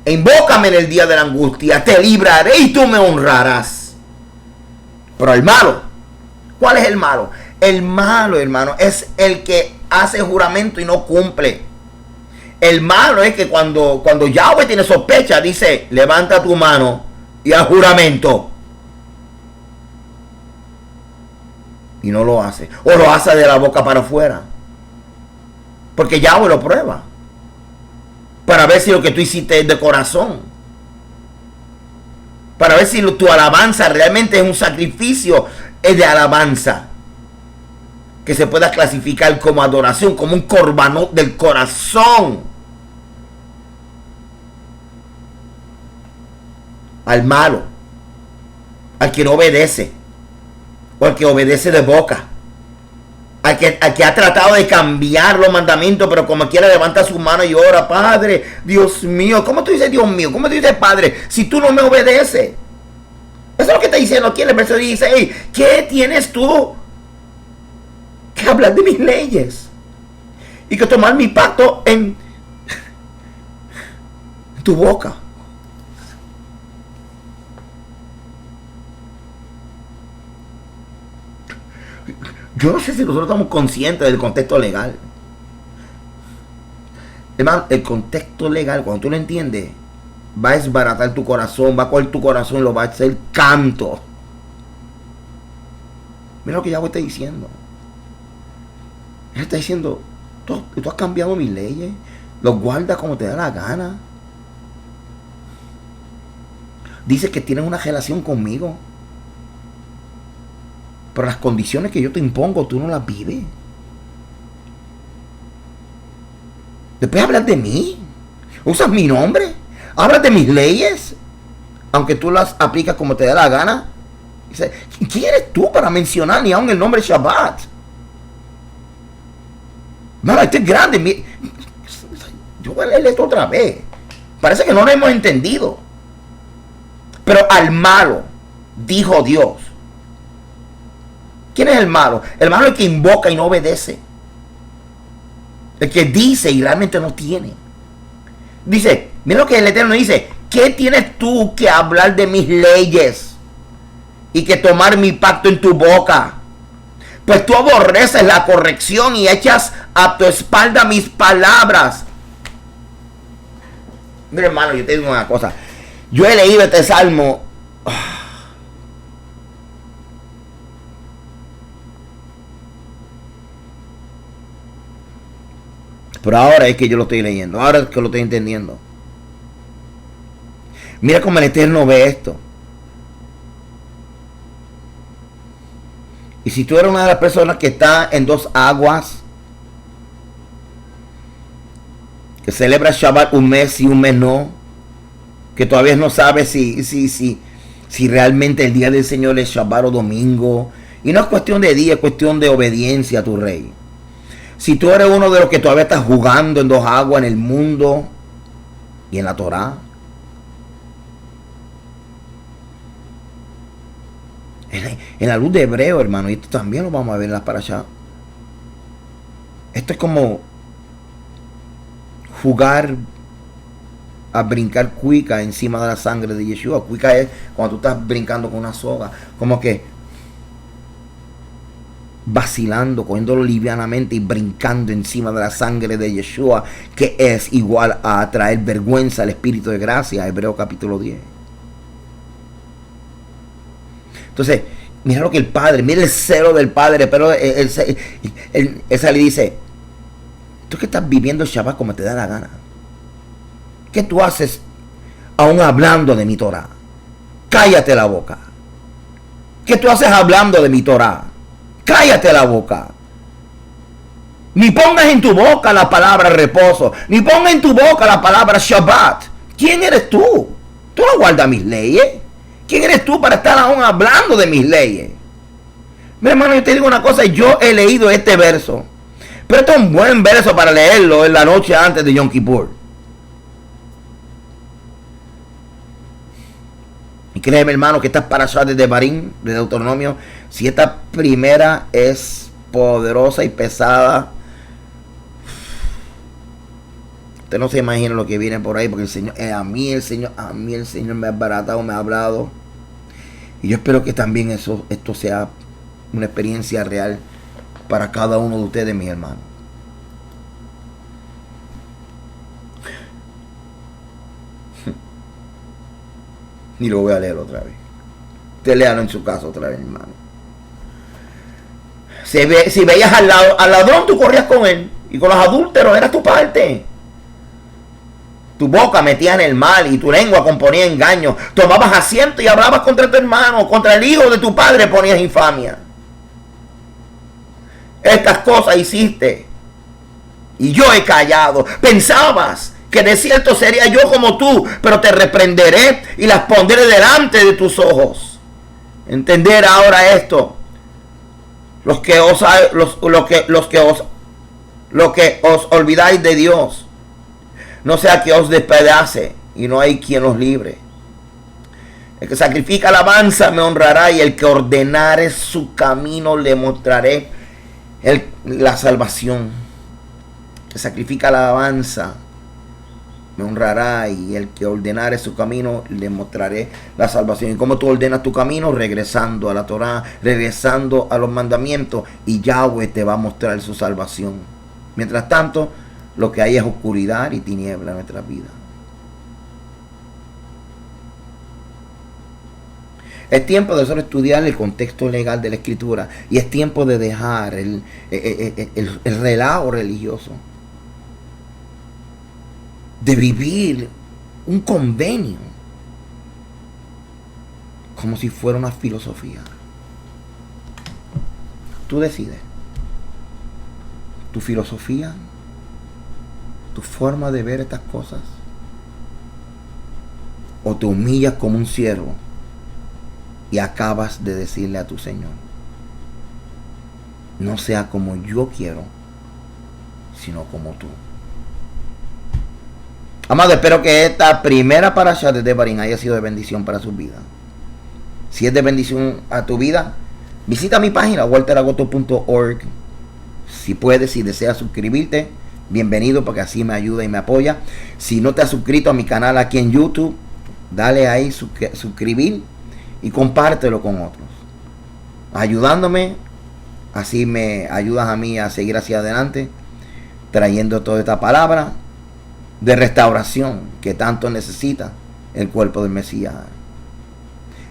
A: E invócame en el día de la angustia. Te libraré y tú me honrarás. Pero el malo, ¿cuál es el malo? El malo, hermano, es el que hace juramento y no cumple. El malo es que cuando Yahweh tiene sospecha, dice, levanta tu mano y haz juramento. Y no lo hace. O lo hace de la boca para afuera. Porque Yahweh lo prueba. Para ver si lo que tú hiciste es de corazón. Para ver si tu alabanza realmente es un sacrificio de alabanza. Que se pueda clasificar como adoración, como un corbanot del corazón. Al malo. Al que no obedece. O al que obedece de boca. Al que ha tratado de cambiar los mandamientos, pero como quiera levanta su mano y ora, Padre, Dios mío. ¿Cómo tú dices Dios mío? ¿Cómo tú dices Padre? Si tú no me obedeces. Eso es lo que está diciendo aquí en el verso 16. ¿Qué tienes tú que hablar de mis leyes? Y que tomar mi pacto en tu boca. Yo no sé si nosotros estamos conscientes del contexto legal. Hermano, el contexto legal, cuando tú lo entiendes, va a desbaratar tu corazón, va a coger tu corazón y lo va a hacer canto. Mira lo que Yahweh está diciendo. Él está diciendo, tú has cambiado mis leyes, los guardas como te da la gana. Dice que tienes una relación conmigo. Pero las condiciones que yo te impongo, tú no las vives. Después hablas de mí. Usas mi nombre. Hablas de mis leyes. Aunque tú las aplicas como te da la gana. Dice, ¿quién eres tú para mencionar ni aun el nombre Shabbat? No, este es grande. Yo voy a leer esto otra vez. Parece que no lo hemos entendido. Pero al malo, dijo Dios. ¿Quién es el malo? El malo es el que invoca y no obedece. El que dice y realmente no tiene. Dice, mira lo que el Eterno dice. ¿Qué tienes tú que hablar de mis leyes? Y que tomar mi pacto en tu boca. Pues tú aborreces la corrección y echas a tu espalda mis palabras. Mira, hermano, yo te digo una cosa. Yo he leído este salmo. Pero ahora es que yo lo estoy leyendo. Ahora es que lo estoy entendiendo. Mira cómo el Eterno ve esto. Y si tú eres una de las personas que está en dos aguas, que celebra Shabbat un mes y un mes no, que todavía no sabes si realmente el día del Señor es Shabbat o domingo, y no es cuestión de día, es cuestión de obediencia a tu Rey. Si tú eres uno de los que todavía estás jugando en dos aguas, en el mundo y en la Torah, en la luz de Hebreo, hermano, y esto también lo vamos a ver en las parashá. Esto es como jugar a brincar cuica encima de la sangre de Yeshua. Cuica es cuando tú estás brincando con una soga, como que vacilando, cogiéndolo livianamente y brincando encima de la sangre de Yeshua, que es igual a traer vergüenza al Espíritu de gracia, Hebreo capítulo 10. Entonces, mira lo que el Padre, mira el celo del Padre, pero esa le dice, tú que estás viviendo el Shabbat como te da la gana, ¿qué tú haces aún hablando de mi Torah? Cállate la boca. ¿Qué tú haces hablando de mi Torah? Cállate la boca. Ni pongas en tu boca la palabra reposo, ni pongas en tu boca la palabra Shabbat. ¿Quién eres tú? ¿Tú no guardas mis leyes? ¿Quién eres tú para estar aún hablando de mis leyes? Mi hermano, yo te digo una cosa, yo he leído este verso, pero este es un buen verso para leerlo en la noche antes de Yom Kippur. Y créeme, hermano, que estas parashá de Devarim, de Deuteronomio, si esta primera es poderosa y pesada, usted no se imagina lo que viene por ahí, porque el Señor, a mí el Señor me ha baratado, me ha hablado. Y yo espero que también esto sea una experiencia real para cada uno de ustedes, mis hermanos. Ni lo voy a leer otra vez. Usted léalo en su casa otra vez, hermano. Si veías al ladrón, tú corrías con él. Y con los adúlteros era tu parte. Tu boca metía en el mal y tu lengua componía engaño. Tomabas asiento y hablabas contra tu hermano, contra el hijo de tu padre ponías infamia. Estas cosas hiciste y yo he callado. Pensabas que de cierto sería yo como tú, pero te reprenderé y las pondré delante de tus ojos. Entender ahora esto. Lo que os olvidáis de Dios, no sea que os despedace y no hay quien os libre. El que sacrifica alabanza me honrará, y el que ordenare su camino le mostraré la salvación. El que sacrifica la alabanza me honrará, y el que ordenare su camino le mostraré la salvación. ¿Y cómo tú ordenas tu camino? Regresando a la Torá, regresando a los mandamientos, y Yahweh te va a mostrar su salvación. Mientras tanto, lo que hay es oscuridad y tiniebla en nuestras vidas. Es tiempo de solo estudiar el contexto legal de la Escritura, y es tiempo de dejar el relajo religioso, de vivir un convenio como si fuera una filosofía. Tú decides. Tu filosofía, tu forma de ver estas cosas, o te humillas como un siervo y acabas de decirle a tu Señor: no sea como yo quiero, sino como tú. Amado, espero que esta primera parasha de Devarim haya sido de bendición para su vida. Si es de bendición a tu vida, visita mi página walteragoto.org. Si puedes, si deseas suscribirte, bienvenido, porque así me ayuda y me apoya. Si no te has suscrito a mi canal aquí en YouTube, dale ahí suscribir y compártelo con otros, ayudándome. Así me ayudas a mí a seguir hacia adelante, trayendo toda esta palabra de restauración que tanto necesita el cuerpo del Mesías.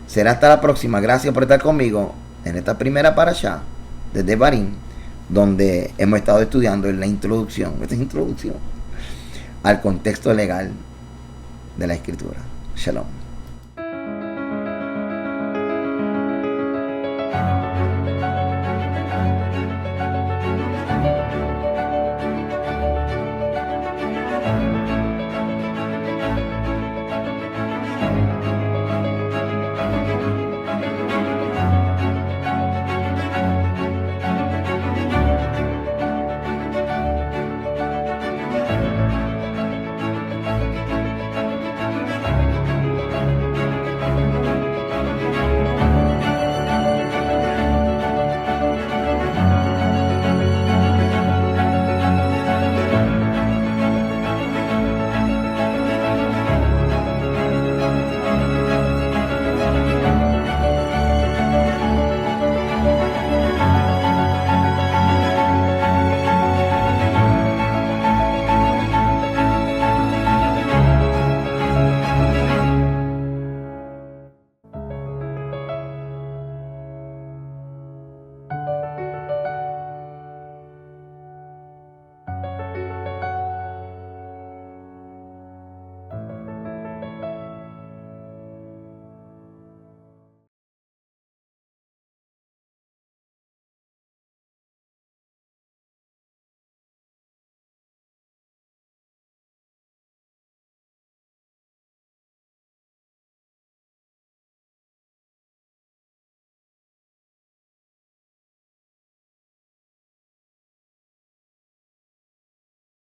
A: Será hasta la próxima. Gracias por estar conmigo en esta primera parasha de Devarim, donde hemos estado estudiando en la introducción, al contexto legal de la Escritura. Shalom.